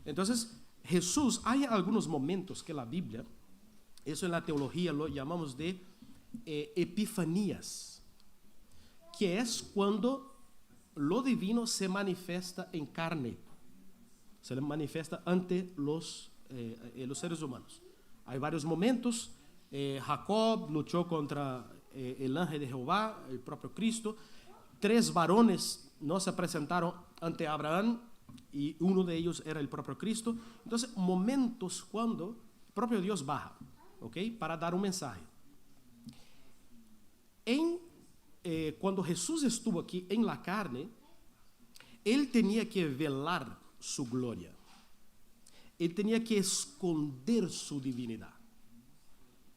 Speaker 12: Entonces, Jesús, hay algunos momentos que la Biblia, eso en la teología lo llamamos de epifanías, que es cuando lo divino se manifiesta en carne, se manifiesta ante los seres humanos. Hay varios momentos. Jacob luchó contra el ángel de Jehová, el propio Cristo. 3 varones no se presentaron ante Abraham y uno de ellos era el propio Cristo. Entonces, momentos cuando el propio Dios baja, ¿ok? Para dar un mensaje. Cuando Jesús estuvo aquí en la carne, Él tenía que velar su gloria. Él tenía que esconder su divinidad.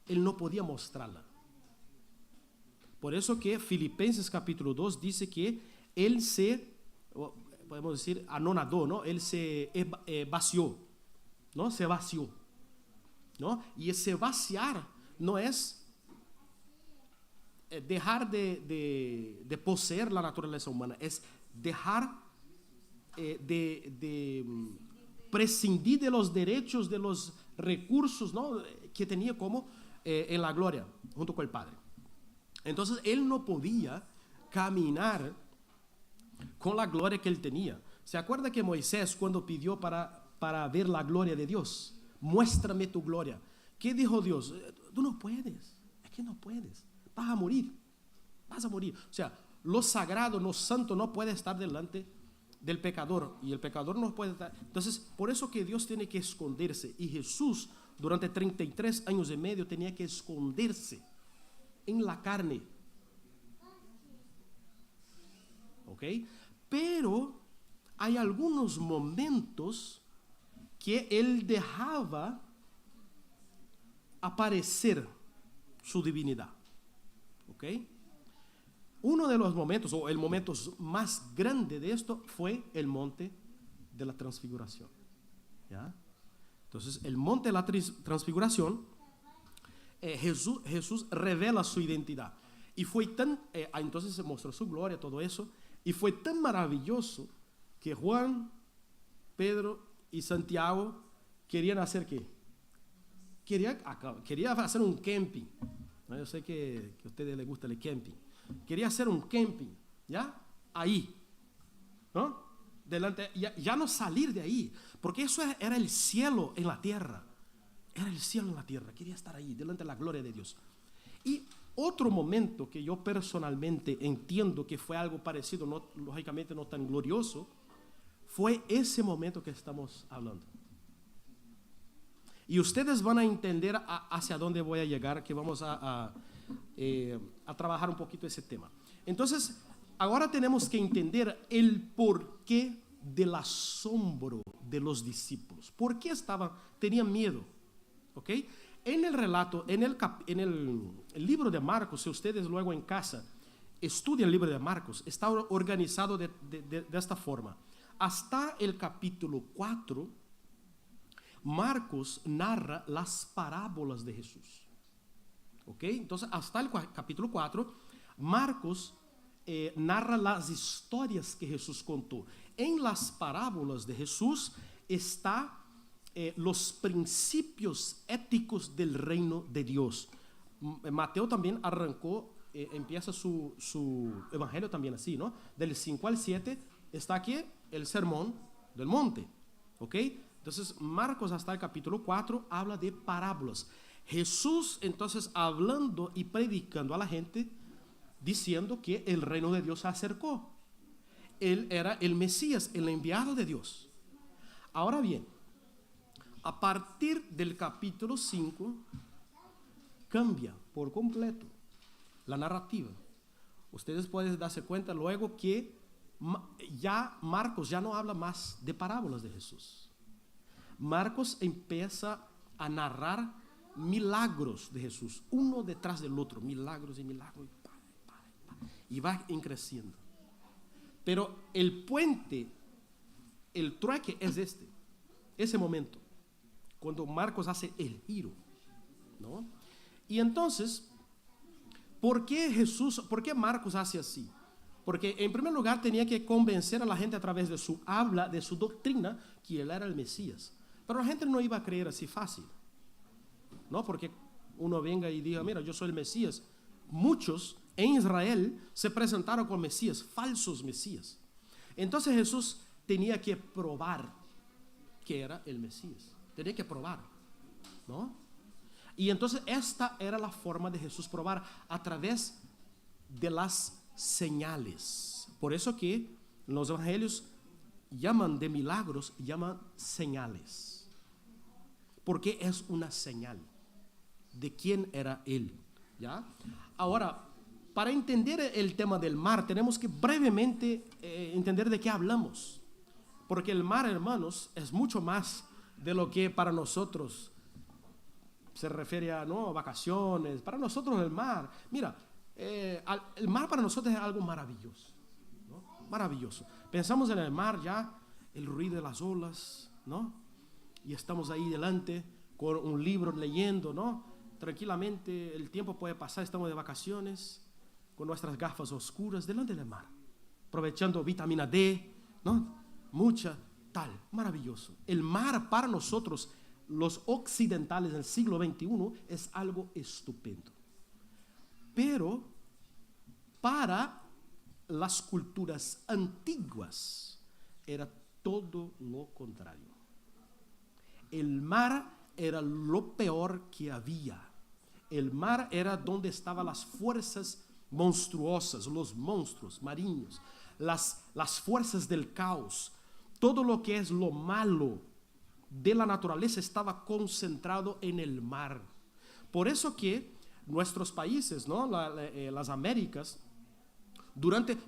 Speaker 12: Él no podía mostrarla. Por eso que Filipenses capítulo 2 dice que Él podemos decir, anonadó, ¿no? Él se vació, ¿no? Se vació, ¿no? Y ese vaciar no es dejar de poseer la naturaleza humana, es dejar prescindir de los derechos, de los recursos, ¿no?, que tenía como en la gloria, junto con el Padre. Entonces, él no podía caminar con la gloria que él tenía. ¿Se acuerda que Moisés, cuando pidió para ver la gloria de Dios, muéstrame tu gloria? ¿Qué dijo Dios? Tú no puedes, es que no puedes, vas a morir. O sea, lo sagrado, lo santo no puede estar delante del pecador, y el pecador no puede estar. Entonces, por eso que Dios tiene que esconderse, y Jesús durante 33 años y medio tenía que esconderse en la carne. ¿Ok? Pero hay algunos momentos que él dejaba aparecer su divinidad. ¿Ok? Uno de los momentos, o el momento más grande de esto, fue el monte de la transfiguración. ¿Ya? Entonces, el monte de la transfiguración, Jesús revela su identidad. Y fue tan, entonces se mostró su gloria, todo eso, y fue tan maravilloso que Juan, Pedro y Santiago querían hacer ¿qué? Quería hacer un camping. ¿No? Yo sé que a ustedes les gusta el camping. Quería hacer un camping, ¿ya? Ahí, ¿no? Delante, ya no salir de ahí, porque eso era el cielo en la tierra. Era el cielo en la tierra. Quería estar ahí, delante de la gloria de Dios. Y otro momento que yo personalmente entiendo que fue algo parecido, no, lógicamente no tan glorioso, fue ese momento que estamos hablando. Y ustedes van a entender hacia dónde voy a llegar, que vamos a trabajar un poquito ese tema. Entonces, ahora tenemos que entender el porqué del asombro de los discípulos. ¿Por qué tenían miedo? ¿Ok? En el relato, en el libro de Marcos, si ustedes luego en casa estudian el libro de Marcos, está organizado de esta forma. Hasta el capítulo 4, Marcos narra las parábolas de Jesús. ¿Ok? Entonces, hasta el capítulo 4, Marcos narra las historias que Jesús contó. En las parábolas de Jesús está los principios éticos del reino de Dios. Mateo también arrancó, empieza su evangelio también así, ¿no? Del 5 al 7 está aquí el sermón del monte. ¿Ok? Entonces, Marcos hasta el capítulo 4 habla de parábolas. Jesús entonces hablando y predicando a la gente, diciendo que el reino de Dios se acercó. Él era el Mesías, el enviado de Dios. Ahora bien, a partir del capítulo 5, cambia por completo la narrativa. Ustedes pueden darse cuenta luego que ya Marcos ya no habla más de parábolas de Jesús. Marcos empieza a narrar milagros de Jesús, uno detrás del otro, milagros y milagros, y va creciendo. Pero el puente, el trueque es ese momento, cuando Marcos hace el giro, ¿no? Y entonces, ¿por qué Marcos hace así? Porque en primer lugar tenía que convencer a la gente a través de su habla, de su doctrina, que él era el Mesías. Pero la gente no iba a creer así fácil, ¿no? Porque uno venga y diga, mira, yo soy el Mesías. Muchos en Israel se presentaron como Mesías, falsos Mesías. Entonces Jesús tenía que probar que era el Mesías. Tenía que probar, ¿no? Y entonces esta era la forma de Jesús probar, a través de las señales. Por eso que los evangelios llaman de milagros, llaman señales. Porque es una señal de quién era él, ¿ya? Ahora, para entender el tema del mar, tenemos que brevemente entender de qué hablamos. Porque el mar, hermanos, es mucho más de lo que para nosotros se refiere a, ¿no?, vacaciones. Para nosotros el mar, mira, el mar para nosotros es algo maravilloso, ¿no? Maravilloso. Pensamos en el mar ya, el ruido de las olas, ¿no? Y estamos ahí delante con un libro leyendo, ¿no? Tranquilamente, el tiempo puede pasar, estamos de vacaciones con nuestras gafas oscuras delante del mar, aprovechando vitamina D, ¿no? Mucha, tal, maravilloso. El mar para nosotros, los occidentales del siglo XXI, es algo estupendo. Pero para las culturas antiguas era todo lo contrario. El mar era lo peor que había. El mar era donde estaban las fuerzas monstruosas, los monstruos marinos, las fuerzas del caos. Todo lo que es lo malo de la naturaleza estaba concentrado en el mar. Por eso que nuestros países, ¿no? Las Américas,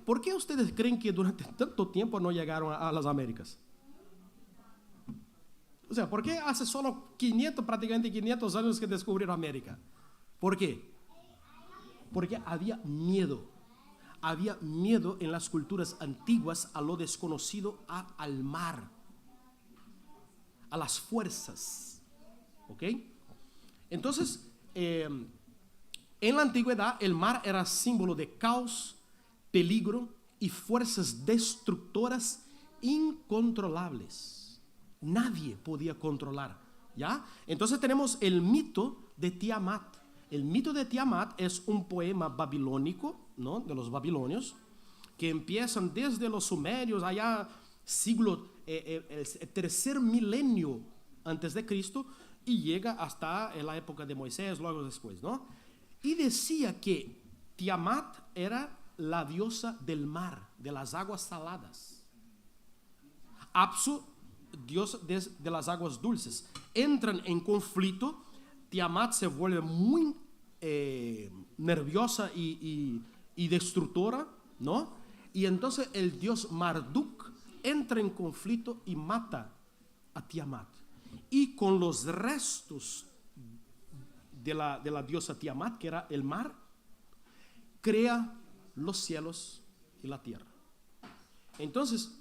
Speaker 12: ¿por qué ustedes creen que durante tanto tiempo no llegaron a las Américas? O sea, ¿por qué hace solo prácticamente 500 años que descubrieron América? ¿Por qué? Porque había miedo. Había miedo en las culturas antiguas a lo desconocido, al mar, a las fuerzas. ¿Ok? Entonces, en la antigüedad, el mar era símbolo de caos, peligro y fuerzas destructoras incontrolables. Nadie podía controlar, ¿ya? Entonces tenemos el mito de Tiamat. El mito de Tiamat es un poema babilónico, ¿no? De los babilonios, que empiezan desde los sumerios, allá el tercer milenio antes de Cristo, y llega hasta la época de Moisés, luego después, ¿no? Y decía que Tiamat era la diosa del mar, de las aguas saladas. Apsu, dios de las aguas dulces. Entran en conflicto, Tiamat se vuelve muy nerviosa y destructora, ¿no? Y entonces el dios Marduk entra en conflicto y mata a Tiamat. Y con los restos de la diosa Tiamat, que era el mar, crea los cielos y la tierra. Entonces,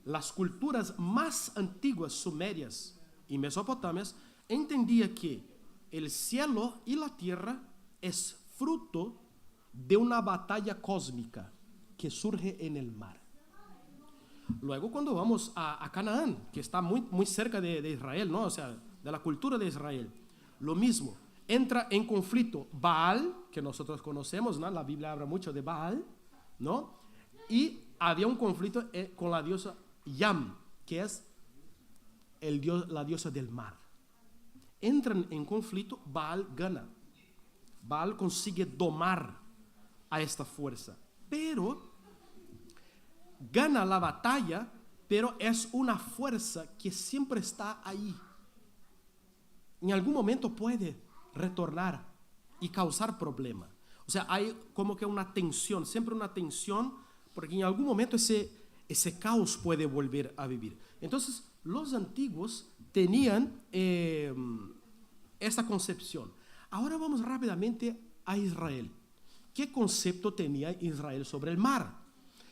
Speaker 12: las culturas más antiguas, sumerias y mesopotamias, entendían que el cielo y la tierra es fruto de una batalla cósmica que surge en el mar. Luego, cuando vamos a Canaán, que está muy, muy cerca de Israel, ¿no? O sea, de la cultura de Israel, lo mismo. Entra en conflicto Baal, que nosotros conocemos, ¿no? La Biblia habla mucho de Baal, ¿no? Y había un conflicto con la diosa Yam, que es la diosa del mar. Entran en conflicto, Baal gana. Baal consigue domar a esta fuerza, pero gana la batalla, pero es una fuerza que siempre está ahí. En algún momento puede retornar y causar problema. O sea, hay como que una tensión, siempre una tensión, porque en algún momento ese caos puede volver a vivir. Entonces, los antiguos tenían esta concepción. Ahora vamos rápidamente a Israel. ¿Qué concepto tenía Israel sobre el mar?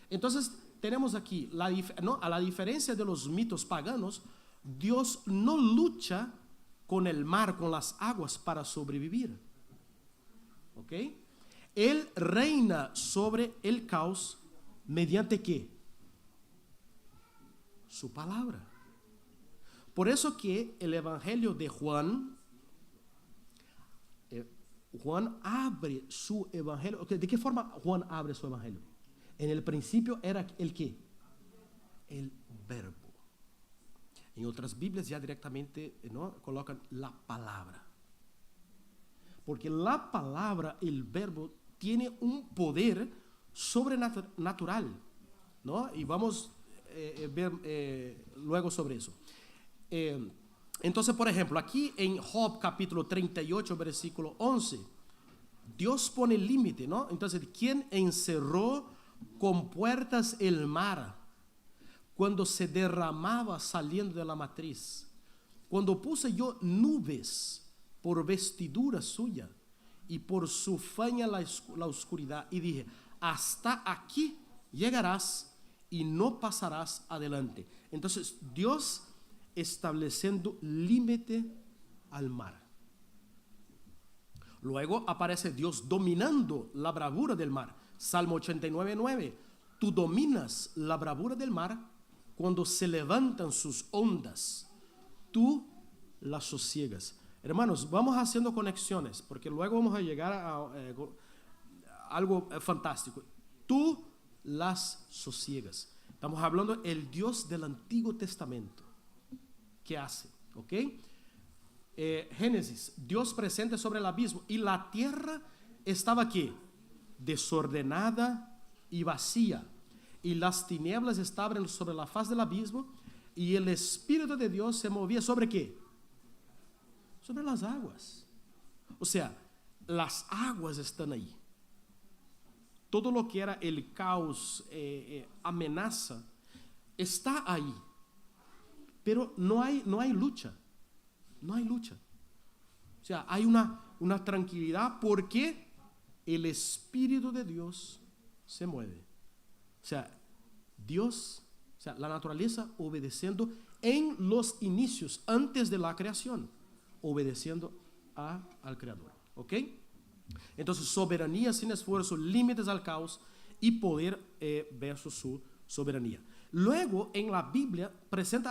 Speaker 12: Entonces, tenemos aquí, a la diferencia de los mitos paganos, Dios no lucha con el mar, con las aguas para sobrevivir. ¿Ok? Él reina sobre el caos mediante ¿qué? Su palabra. Por eso que el Evangelio de Juan abre su Evangelio. ¿De qué forma Juan abre su Evangelio? En el principio era el ¿qué? El verbo. En otras Biblias ya directamente, ¿no?, colocan la palabra. Porque la palabra, el verbo, tiene un poder sobrenatural, ¿no? Y vamos a ver luego sobre eso. Entonces, por ejemplo, aquí en Job capítulo 38, versículo 11, Dios pone límite, ¿no? Entonces, ¿quién encerró con puertas el mar cuando se derramaba saliendo de la matriz? Cuando puse yo nubes por vestidura suya y por su faña la oscuridad, y dije, hasta aquí llegarás y no pasarás adelante. Entonces, Dios estableciendo límite al mar. Luego aparece Dios dominando la bravura del mar. Salmo 89:9. Tú dominas la bravura del mar cuando se levantan sus ondas. Tú las sosiegas. Hermanos, vamos haciendo conexiones porque luego vamos a llegar a algo fantástico. Tú las sosiegas. Estamos hablando del Dios del Antiguo Testamento. ¿Qué hace? ¿Ok? Génesis, Dios presente sobre el abismo y la tierra estaba aquí, desordenada y vacía, y las tinieblas estaban sobre la faz del abismo, y el Espíritu de Dios se movía ¿sobre qué? Sobre las aguas. O sea, las aguas están ahí. Todo lo que era el caos, amenaza, está ahí. Pero no hay lucha. No hay lucha. O sea, hay una tranquilidad porque el Espíritu de Dios se mueve. O sea, Dios, o sea, la naturaleza obedeciendo en los inicios, antes de la creación, obedeciendo al Creador. ¿Ok? Entonces, soberanía sin esfuerzo, límites al caos y poder versus su soberanía. Luego, en la Biblia,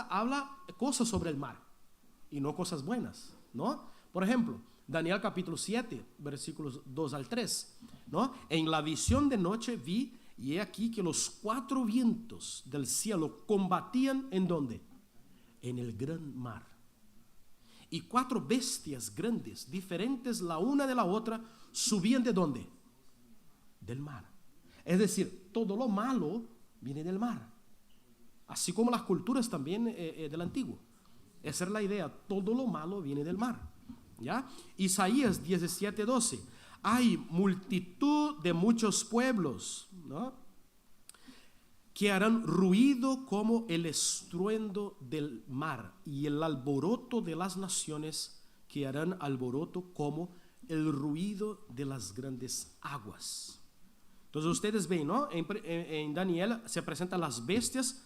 Speaker 12: habla cosas sobre el mar y no cosas buenas, ¿no? Por ejemplo, Daniel capítulo 7, versículos 2 al 3, ¿no? En la visión de noche vi, y he aquí que los 4 vientos del cielo combatían, ¿en dónde? En el gran mar. Y 4 bestias grandes, diferentes la una de la otra, subían ¿de dónde? Del mar. Es decir, todo lo malo viene del mar. Así como las culturas también del antiguo. Esa es la idea, todo lo malo viene del mar. ¿Ya? Isaías 17:12. Hay multitud de muchos pueblos, ¿no?, que harán ruido como el estruendo del mar, y el alboroto de las naciones que harán alboroto como el ruido de las grandes aguas. Entonces ustedes ven, ¿no? En Daniel se presentan las bestias,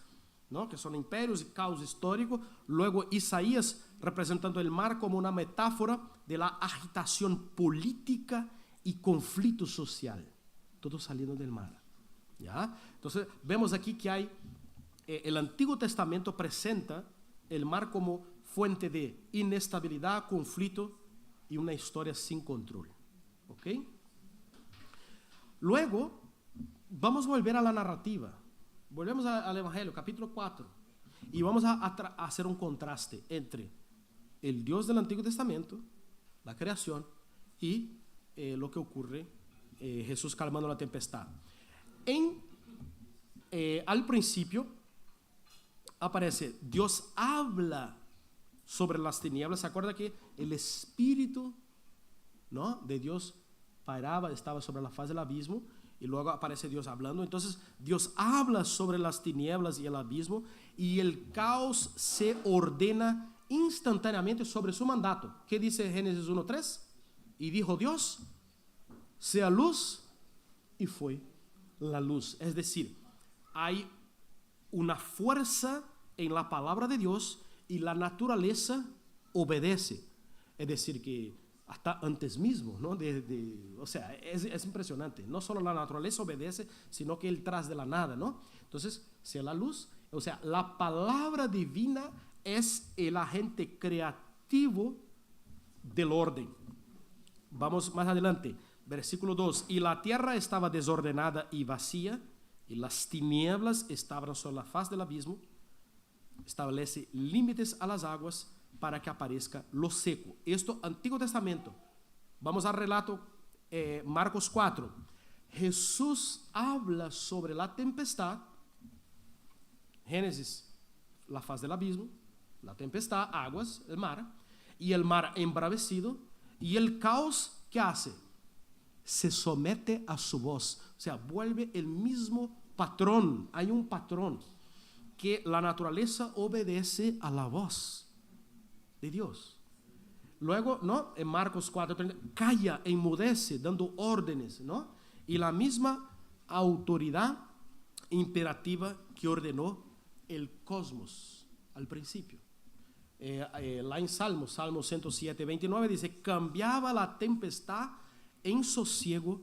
Speaker 12: ¿no?, que son imperios y caos histórico. Luego Isaías representando el mar como una metáfora de la agitación política y conflicto social, todo saliendo del mar. ¿Ya? Entonces vemos aquí que hay el Antiguo Testamento presenta el mar como fuente de inestabilidad, conflicto y una historia sin control. ¿Ok? Luego vamos a volver a la narrativa. Volvemos al Evangelio, capítulo 4, y vamos a hacer un contraste entre el Dios del Antiguo Testamento, la creación, y lo que ocurre, Jesús calmando la tempestad. Al principio aparece, Dios habla sobre las tinieblas. ¿Se acuerda que el Espíritu, ¿no?, de Dios estaba sobre la faz del abismo? Y luego aparece Dios hablando. Entonces Dios habla sobre las tinieblas y el abismo, y el caos se ordena instantáneamente sobre su mandato. ¿Qué dice Génesis 1:3? Y dijo Dios, sea luz, y fue la luz. Es decir, hay una fuerza en la palabra de Dios y la naturaleza obedece. Es decir, que hasta antes mismo, ¿no? O sea, es impresionante. No solo la naturaleza obedece, sino que Él tras de la nada, ¿no? Entonces, sea la luz, o sea, la palabra divina es el agente creativo del orden. Vamos más adelante, versículo 2. Y la tierra estaba desordenada y vacía, y las tinieblas estaban sobre la faz del abismo. Establece límites a las aguas para que aparezca lo seco. Esto, Antiguo Testamento. Vamos al relato, Marcos 4. Jesús habla sobre la tempestad. Génesis, la faz del abismo, la tempestad, aguas, el mar, y el mar embravecido, y el caos, ¿qué hace? Se somete a su voz. O sea, vuelve el mismo patrón. Hay un patrón que la naturaleza obedece a la voz de Dios. Luego, ¿no?, en Marcos 4, calla, enmudece, dando órdenes, ¿no? Y la misma autoridad imperativa que ordenó el cosmos al principio. La en Salmo 107, 29 dice, cambiaba la tempestad en sosiego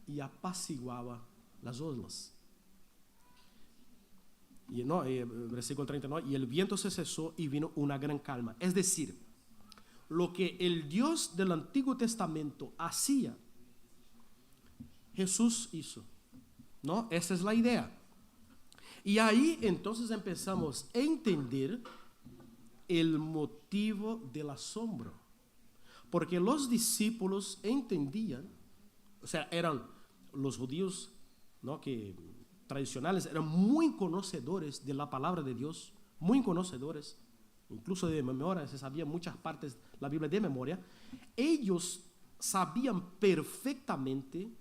Speaker 12: y apaciguaba las olas. Y no, versículo 39, y el viento se cesó y vino una gran calma. Es decir, lo que el Dios del Antiguo Testamento hacía, Jesús hizo, ¿no? Esa es la idea. Y ahí entonces empezamos a entender el motivo del asombro. Porque los discípulos entendían, o sea, eran los judíos, ¿no?, que tradicionales, eran muy conocedores de la palabra de Dios, muy conocedores, incluso de memoria, se sabían muchas partes de la Biblia de memoria. Ellos sabían perfectamente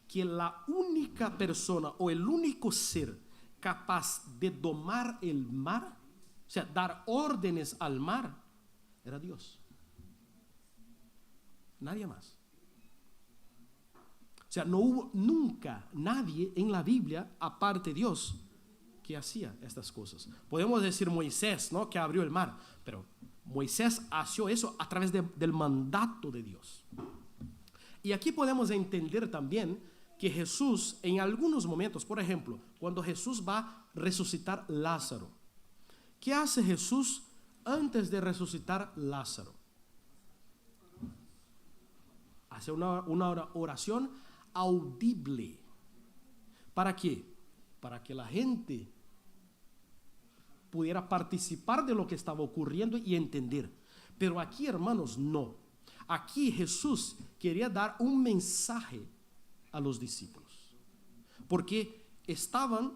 Speaker 12: que la única persona o el único ser capaz de domar el mar, o sea, dar órdenes al mar, era Dios. Nadie más. O sea, no hubo nunca nadie en la Biblia, aparte de Dios, que hacía estas cosas. Podemos decir Moisés, ¿no?, que abrió el mar, pero Moisés hizo eso a través del mandato de Dios. Y aquí podemos entender también que Jesús en algunos momentos, por ejemplo, cuando Jesús va a resucitar Lázaro, ¿qué hace Jesús antes de resucitar Lázaro? Hace una oración audible. ¿Para qué? Para que la gente pudiera participar de lo que estaba ocurriendo y entender. Pero aquí, hermanos, no. Aquí Jesús quería dar un mensaje a los discípulos, porque estaban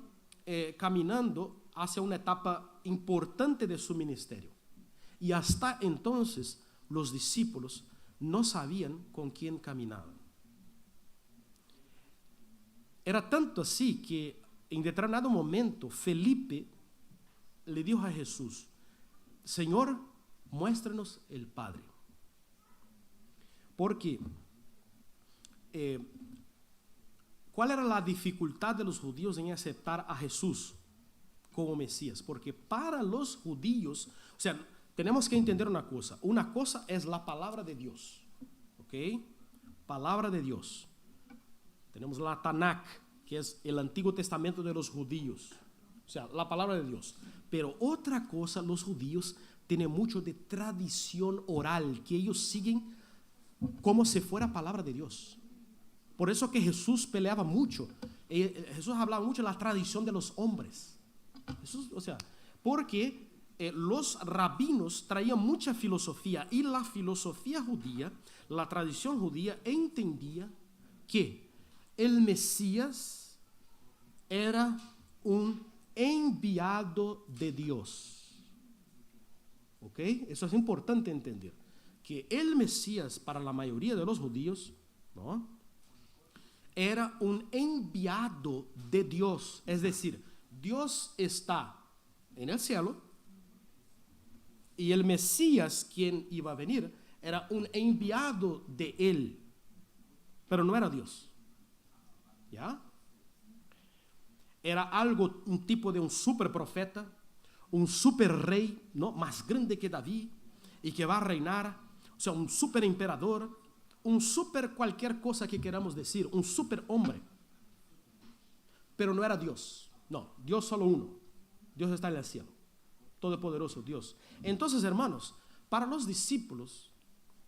Speaker 12: caminando hacia una etapa importante de su ministerio. Y hasta entonces los discípulos no sabían con quién caminaban. Era tanto así que en determinado momento Felipe le dijo a Jesús: Señor, muéstranos el Padre. Porque ¿cuál era la dificultad de los judíos en aceptar a Jesús como Mesías? Porque para los judíos, o sea, tenemos que entender una cosa es la palabra de Dios, ¿ok? Palabra de Dios. Tenemos la Tanakh, que es el Antiguo Testamento de los judíos, o sea, la palabra de Dios. Pero otra cosa, los judíos tienen mucho de tradición oral, que ellos siguen como si fuera palabra de Dios. Por eso que Jesús peleaba mucho. Jesús hablaba mucho de la tradición de los hombres. Jesús, o sea, porque los rabinos traían mucha filosofía, y la filosofía judía, la tradición judía entendía que el Mesías era un enviado de Dios. ¿Ok? Eso es importante entender. Que el Mesías, para la mayoría de los judíos, ¿no?, era un enviado de Dios. Es decir, Dios está en el cielo y el Mesías, quien iba a venir, era un enviado de él, pero no era Dios. ¿Ya? Era algo, un tipo de un super profeta, un super rey, ¿no?, más grande que David, y que va a reinar. O sea, un super emperador, un super cualquier cosa que queramos decir, un super hombre. Pero no era Dios. No, Dios solo uno. Dios está en el cielo. Todopoderoso Dios. Entonces, hermanos, para los discípulos,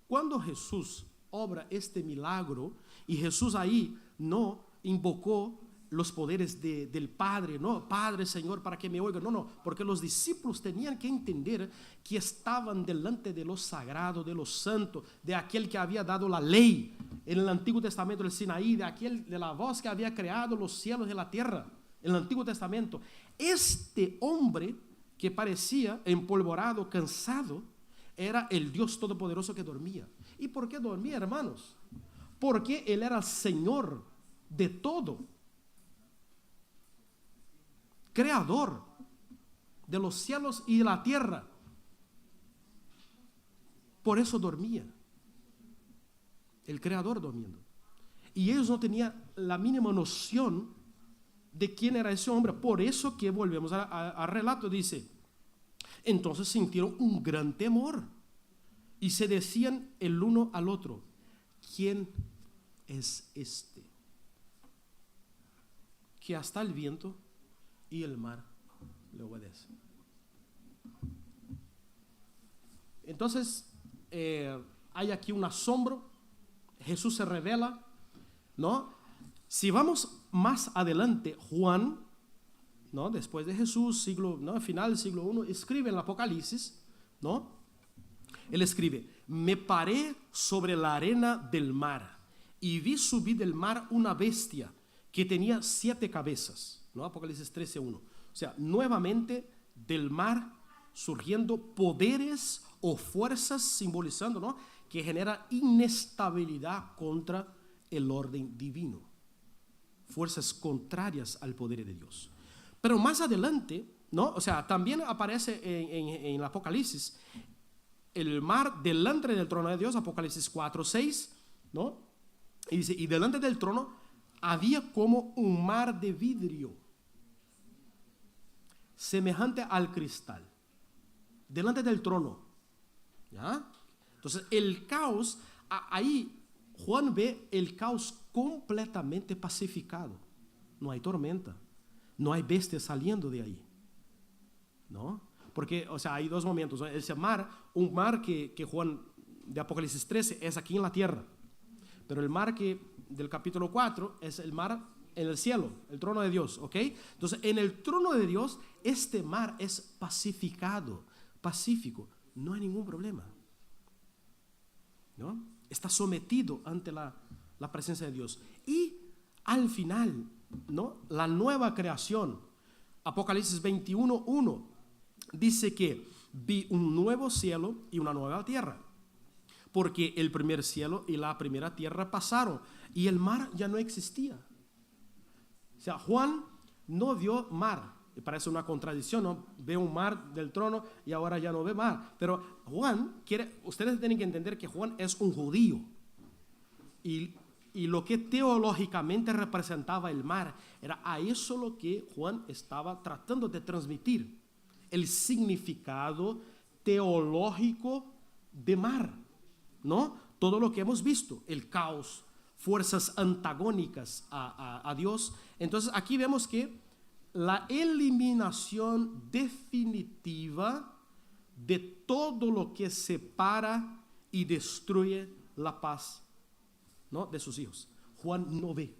Speaker 12: cuando Jesús obra este milagro, y Jesús ahí no invocó los poderes del Padre, no, Padre, Señor, para que me oiga, no, porque los discípulos tenían que entender que estaban delante de lo sagrado, de lo santo, de aquel que había dado la ley en el Antiguo Testamento del Sinaí, de la voz que había creado los cielos y la tierra en el Antiguo Testamento. Este hombre que parecía empolvorado, cansado, era el Dios Todopoderoso que dormía. ¿Y por qué dormía, hermanos? Porque Él era Señor de todo, creador de los cielos y de la tierra. Por eso dormía, el creador durmiendo. Y ellos no tenían la mínima noción de quién era ese hombre. Por eso que volvemos al relato, dice: entonces sintieron un gran temor y se decían el uno al otro: ¿quién es este? que hasta el viento y el mar le obedecen. Entonces, hay aquí un asombro. Jesús se revela, ¿no? Si vamos más adelante, Juan, ¿no? Después de Jesús, final del siglo I, escribe en el Apocalipsis, ¿no? Él escribe: me paré sobre la arena del mar y vi subir del mar una bestia que tenía 7 cabezas, ¿no? Apocalipsis 13:1. O sea, nuevamente del mar surgiendo poderes o fuerzas, simbolizando, ¿no?, que genera inestabilidad contra el orden divino, fuerzas contrarias al poder de Dios. Pero más adelante, ¿no?, o sea, también aparece en el Apocalipsis el mar delante del trono de Dios, Apocalipsis 4:6, ¿no? Y dice: y delante del trono había como un mar de vidrio, semejante al cristal, delante del trono, ¿ya? Entonces el caos, ahí Juan ve el caos completamente pacificado. No hay tormenta, no hay bestias saliendo de ahí, ¿no? Porque, o sea, hay dos momentos, ¿no? Ese mar, un mar que Juan de Apocalipsis 13 es aquí en la tierra, pero el mar que del capítulo 4 es el mar en el cielo, el trono de Dios, ¿ok? Entonces, en el trono de Dios, este mar es pacificado, pacífico, no hay ningún problema, ¿no? Está sometido ante la presencia de Dios. Y al final, ¿no?, la nueva creación, Apocalipsis 21:1, dice que vi un nuevo cielo y una nueva tierra, porque el primer cielo y la primera tierra pasaron y el mar ya no existía. O sea, Juan no vio mar. Me parece una contradicción, ¿no? Ve un mar del trono y ahora ya no ve mar. Pero Juan ustedes tienen que entender que Juan es un judío. Y lo que teológicamente representaba el mar, era a eso lo que Juan estaba tratando de transmitir. El significado teológico de mar, ¿no? Todo lo que hemos visto, el caos, fuerzas antagónicas a Dios. Entonces aquí vemos que la eliminación definitiva de todo lo que separa y destruye la paz, ¿no?, de sus hijos. Juan no ve,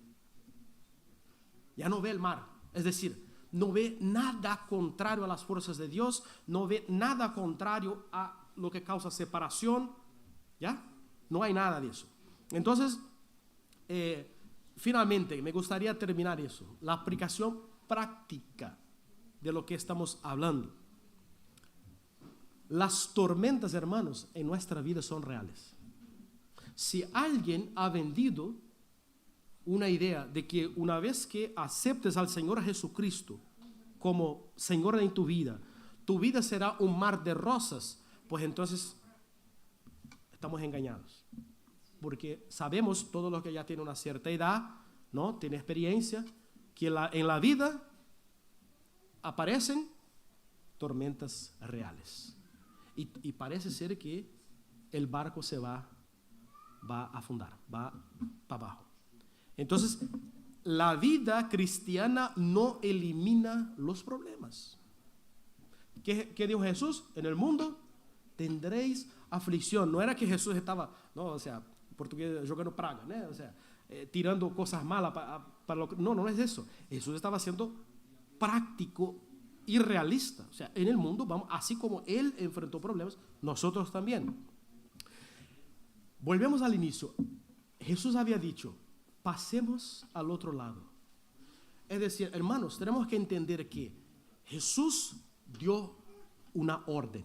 Speaker 12: ya no ve el mar, es decir, no ve nada contrario a las fuerzas de Dios, no ve nada contrario a lo que causa separación, ¿ya? No hay nada de eso. Entonces, finalmente, me gustaría terminar eso, la aplicación práctica de lo que estamos hablando. Las tormentas, hermanos, en nuestra vida son reales. Si alguien ha vendido una idea de que una vez que aceptes al Señor Jesucristo como Señor en tu vida será un mar de rosas, pues entonces estamos engañados. Porque sabemos, todos los que ya tienen una cierta edad, ¿no?, tienen experiencia, que en la vida aparecen tormentas reales. Y parece ser que el barco se va a afundar, va para abajo. Entonces, la vida cristiana no elimina los problemas. ¿Qué dijo Jesús? En el mundo tendréis aflicción. No era que Jesús estaba, no, o sea, en portugués, jogando praga, ¿no? O sea, tirando cosas malas para lo que... No es eso. Jesús estaba siendo práctico y realista. O sea, en el mundo vamos, así como Él enfrentó problemas, nosotros también. Volvemos al inicio. Jesús había dicho: pasemos al otro lado. Es decir, hermanos, tenemos que entender que Jesús dio una orden.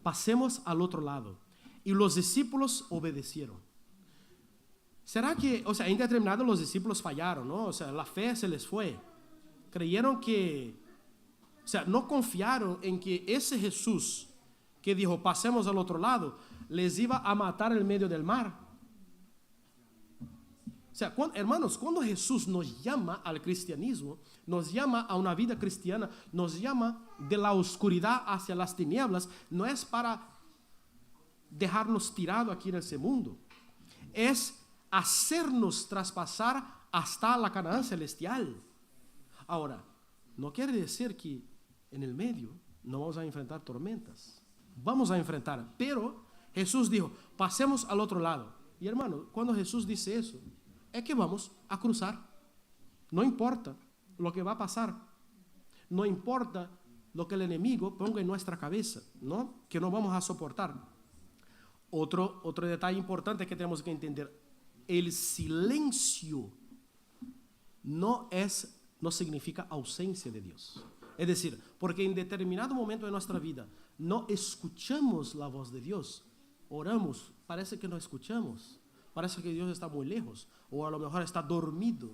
Speaker 12: Pasemos al otro lado. Y los discípulos obedecieron. ¿Será que, o sea, en determinado los discípulos fallaron, ¿no? O sea, la fe se les fue. Creyeron que, o sea, no confiaron en que ese Jesús que dijo pasemos al otro lado, les iba a matar en medio del mar. O sea, hermanos, cuando Jesús nos llama al cristianismo, nos llama a una vida cristiana, nos llama de la oscuridad hacia las tinieblas, no es para dejarnos tirados aquí en ese mundo, es hacernos traspasar hasta la Canaán celestial. Ahora, no quiere decir que en el medio no vamos a enfrentar tormentas. Vamos a enfrentar, pero Jesús dijo, pasemos al otro lado. Y hermano, cuando Jesús dice eso, es que vamos a cruzar. No importa lo que va a pasar. No importa lo que el enemigo ponga en nuestra cabeza, ¿no? Que no vamos a soportar. Otro detalle importante que tenemos que entender. El silencio no significa ausencia de Dios. Es decir, porque en determinado momento de nuestra vida no escuchamos la voz de Dios. Oramos, parece que no escuchamos. Parece que Dios está muy lejos. O a lo mejor está dormido.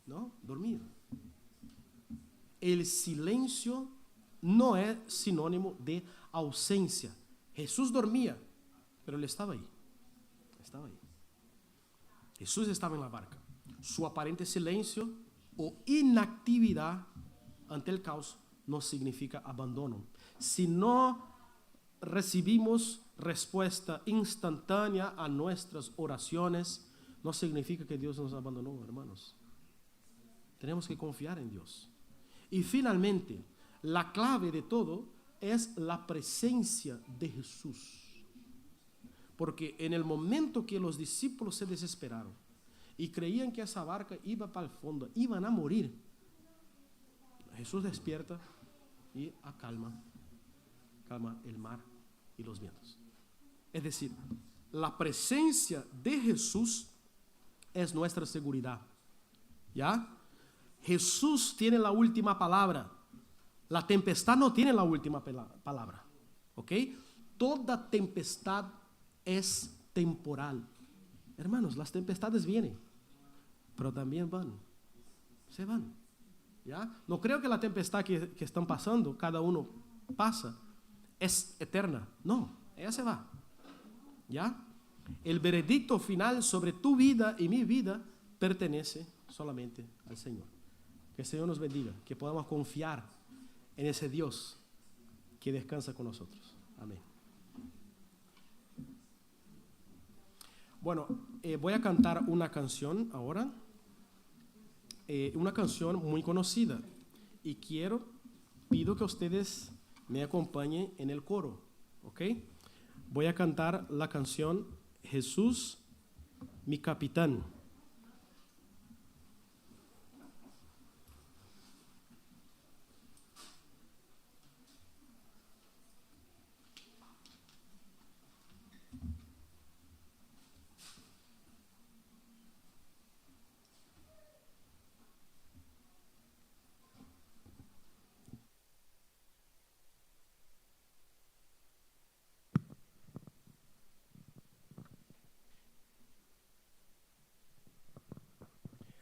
Speaker 12: ¿No? Dormido. El silencio no es sinónimo de ausencia. Jesús dormía, pero él estaba ahí. Estaba ahí. Jesús estaba en la barca. Su aparente silencio o inactividad ante el caos no significa abandono. Si no recibimos respuesta instantánea a nuestras oraciones, no significa que Dios nos abandonó, hermanos. Tenemos que confiar en Dios. Y finalmente, la clave de todo es la presencia de Jesús. Porque en el momento que los discípulos se desesperaron y creían que esa barca iba para el fondo, iban a morir, Jesús despierta y calma el mar y los vientos. Es decir, la presencia de Jesús es nuestra seguridad. ¿Ya? Jesús tiene la última palabra. La tempestad no tiene la última palabra. ¿Ok? Toda tempestad es temporal. Hermanos, las tempestades vienen, pero también van. Se van. ¿Ya? No creo que la tempestad que están pasando, cada uno pasa, es eterna. No, ella se va. ¿Ya? El veredicto final sobre tu vida y mi vida pertenece solamente al Señor. Que el Señor nos bendiga, que podamos confiar en ese Dios que descansa con nosotros. Amén. Bueno, voy a cantar una canción ahora. Una canción muy conocida. Y pido que ustedes me acompañen en el coro. ¿Ok? Voy a cantar la canción Jesús, mi capitán.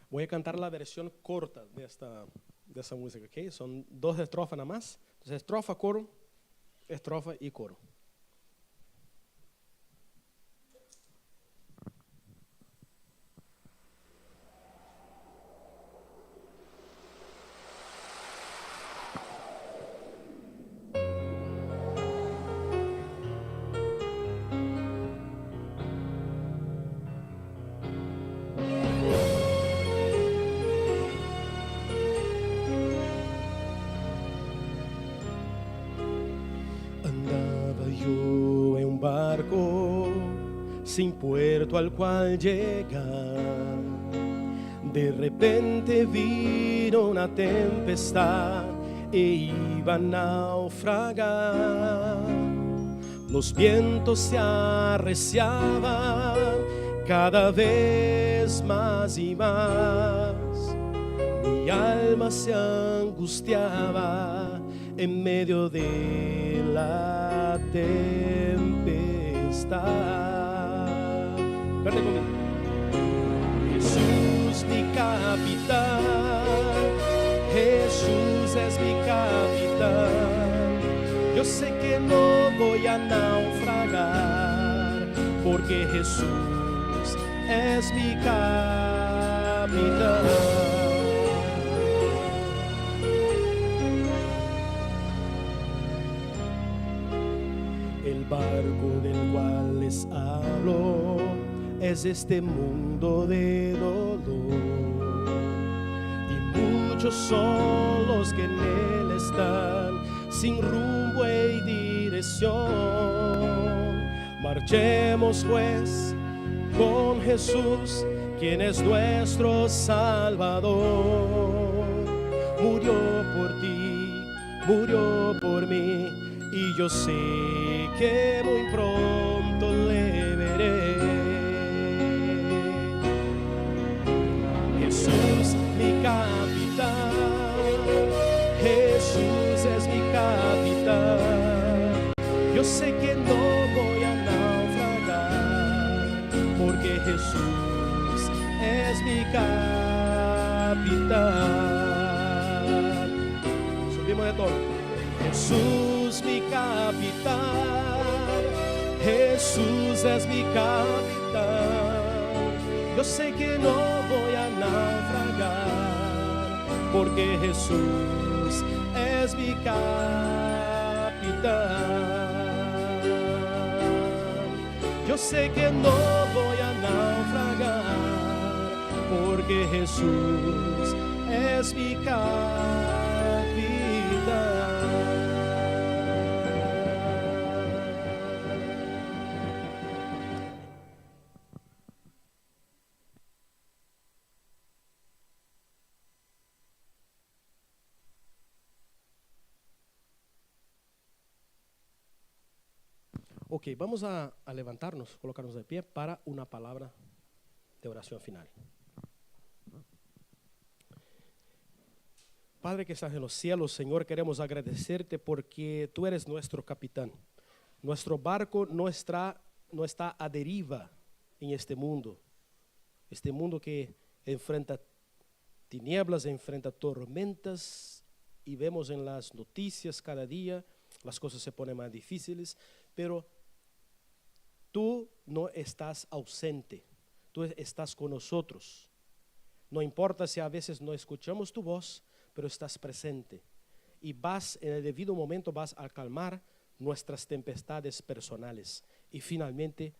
Speaker 12: Voy a cantar la versión corta de esta música, ¿ok? Son 2 estrofas nada más. Entonces, estrofa, coro, estrofa y coro. Sin puerto al cual llegar, de repente vino una tempestad e iba a naufragar. Los vientos se arreciaban cada vez más y más. Mi alma se angustiaba en medio de la tempestad. Jesús mi capitán, Jesús es mi capitán. Yo sé que no voy a naufragar, porque Jesús es mi capitán. El barco del cual les hablo es este mundo de dolor. Y muchos son los que en él están, sin rumbo y dirección. Marchemos pues con Jesús, quien es nuestro Salvador. Murió por ti, murió por mí, y yo sé que muy pronto le veré. Jesús, mi capitán, Jesús es mi capitán. Yo sé que no voy a naufragar, porque Jesús es mi capitán. Subimos de todo. Jesús mi capitán, Jesús es mi capitán. Yo sé que no voy a naufragar, porque Jesús es mi capitán. Yo sé que no voy a naufragar, porque Jesús es mi capitán. Ok, vamos a levantarnos, colocarnos de pie para una palabra de oración final. Padre que estás en los cielos, Señor, queremos agradecerte porque tú eres nuestro capitán. Nuestro barco no está a deriva en este mundo que enfrenta tinieblas, enfrenta tormentas, y vemos en las noticias cada día las cosas se ponen más difíciles, pero tú no estás ausente, tú estás con nosotros. No importa si a veces no escuchamos tu voz, pero estás presente. Y vas, en el debido momento, vas a calmar nuestras tempestades personales. Y finalmente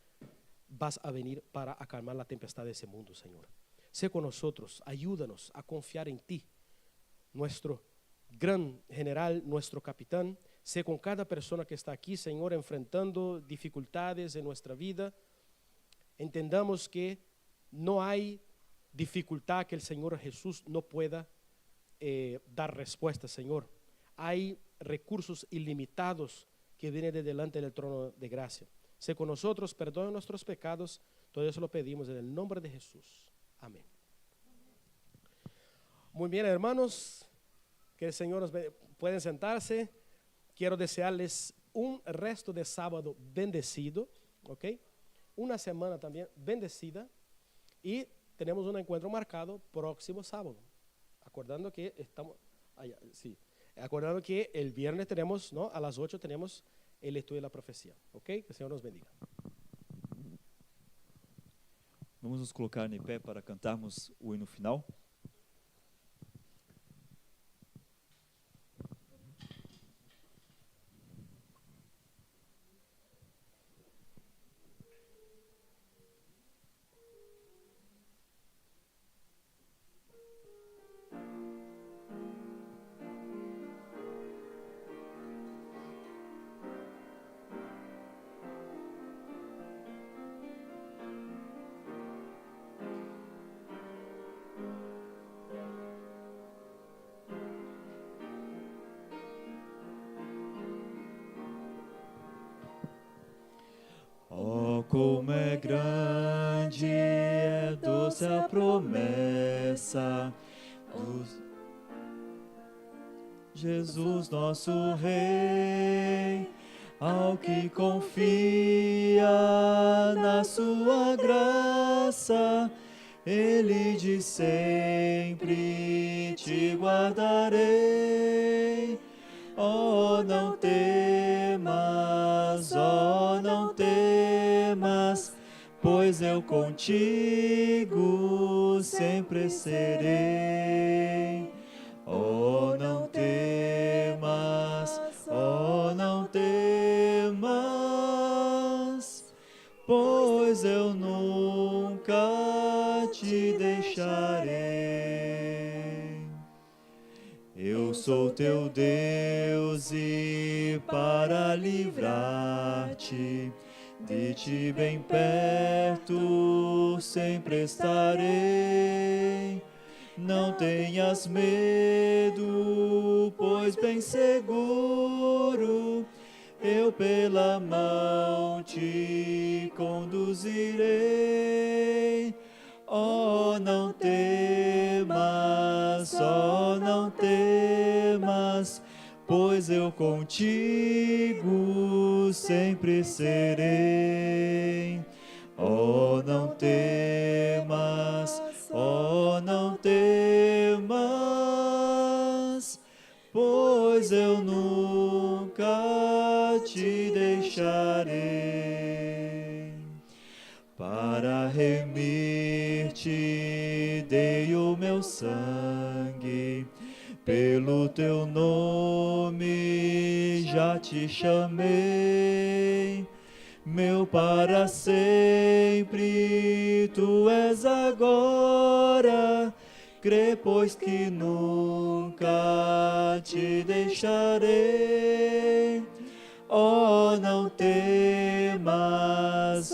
Speaker 12: vas a venir para acalmar la tempestad de ese mundo, Señor. Sé con nosotros, ayúdanos a confiar en ti, nuestro gran general, nuestro capitán. Sé con cada persona que está aquí, Señor, enfrentando dificultades en nuestra vida. Entendamos que no hay dificultad que el Señor Jesús no pueda dar respuesta, Señor. Hay recursos ilimitados que vienen de delante del trono de gracia. Sé con nosotros, perdona nuestros pecados. Todo eso lo pedimos en el nombre de Jesús. Amén. Muy bien, hermanos, que el Señor nos pueden sentarse. Quiero desearles un resto de sábado bendecido, ¿ok? Una semana también bendecida, y tenemos un encuentro marcado próximo sábado. Acordando que acordando que el viernes tenemos, ¿no? A las 8 tenemos el estudio de la profecía, ¿ok? Que el Señor nos bendiga.
Speaker 2: Vamos nos colocar em pé para cantarmos o hino final. Como é grande, é doce a promessa Jesus nosso Rei, ao que confia na sua graça, Ele diz sempre te guardarei. Oh, não temas, oh, não temas, pois eu contigo sempre serei. Oh, não temas, oh, não temas, pois eu nunca Eu sou teu Deus e para livrar-te de ti bem perto sempre estarei. Não tenhas medo, pois bem seguro eu pela mão te conduzirei. Oh, não temas, oh, não temas, pois eu contigo sempre serei. Oh, não temas, oh, não temas, pois eu nunca te deixarei. Para remir-te dei o meu sangue, pelo teu nome já te chamei. Meu para sempre tu és agora, crê pois que nunca te deixarei. Oh, não temas,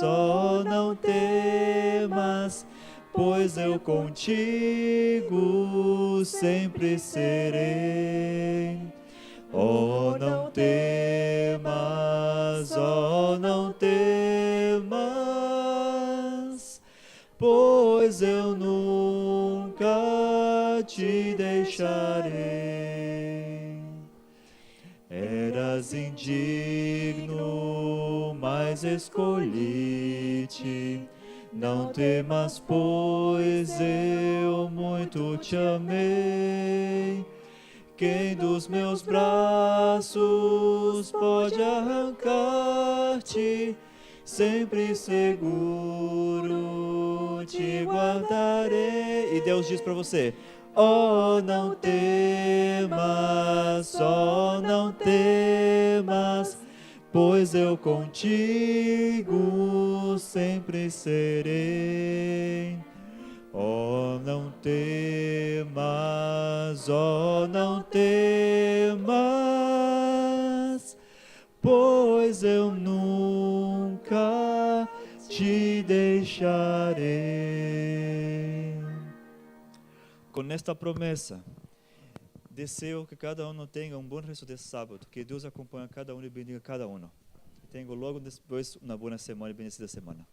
Speaker 2: oh, não temas, pois eu contigo sempre serei. Oh, não temas, oh, não temas, pois eu nunca te deixarei. Eras indigno, mas escolhi-te. Não temas, pois eu muito te amei. Quem dos meus braços pode arrancar-te? Sempre seguro te guardarei. E Deus diz para você: oh, não temas, oh, não temas, pois eu contigo sempre serei. Oh, não temas, oh, não temas, pois eu nunca te deixarei. Com esta promessa, desejo que cada um tenha um bom resto de sábado, que Deus acompanhe cada um e bendiga cada um. Tenho logo depois uma boa semana e bendecida semana.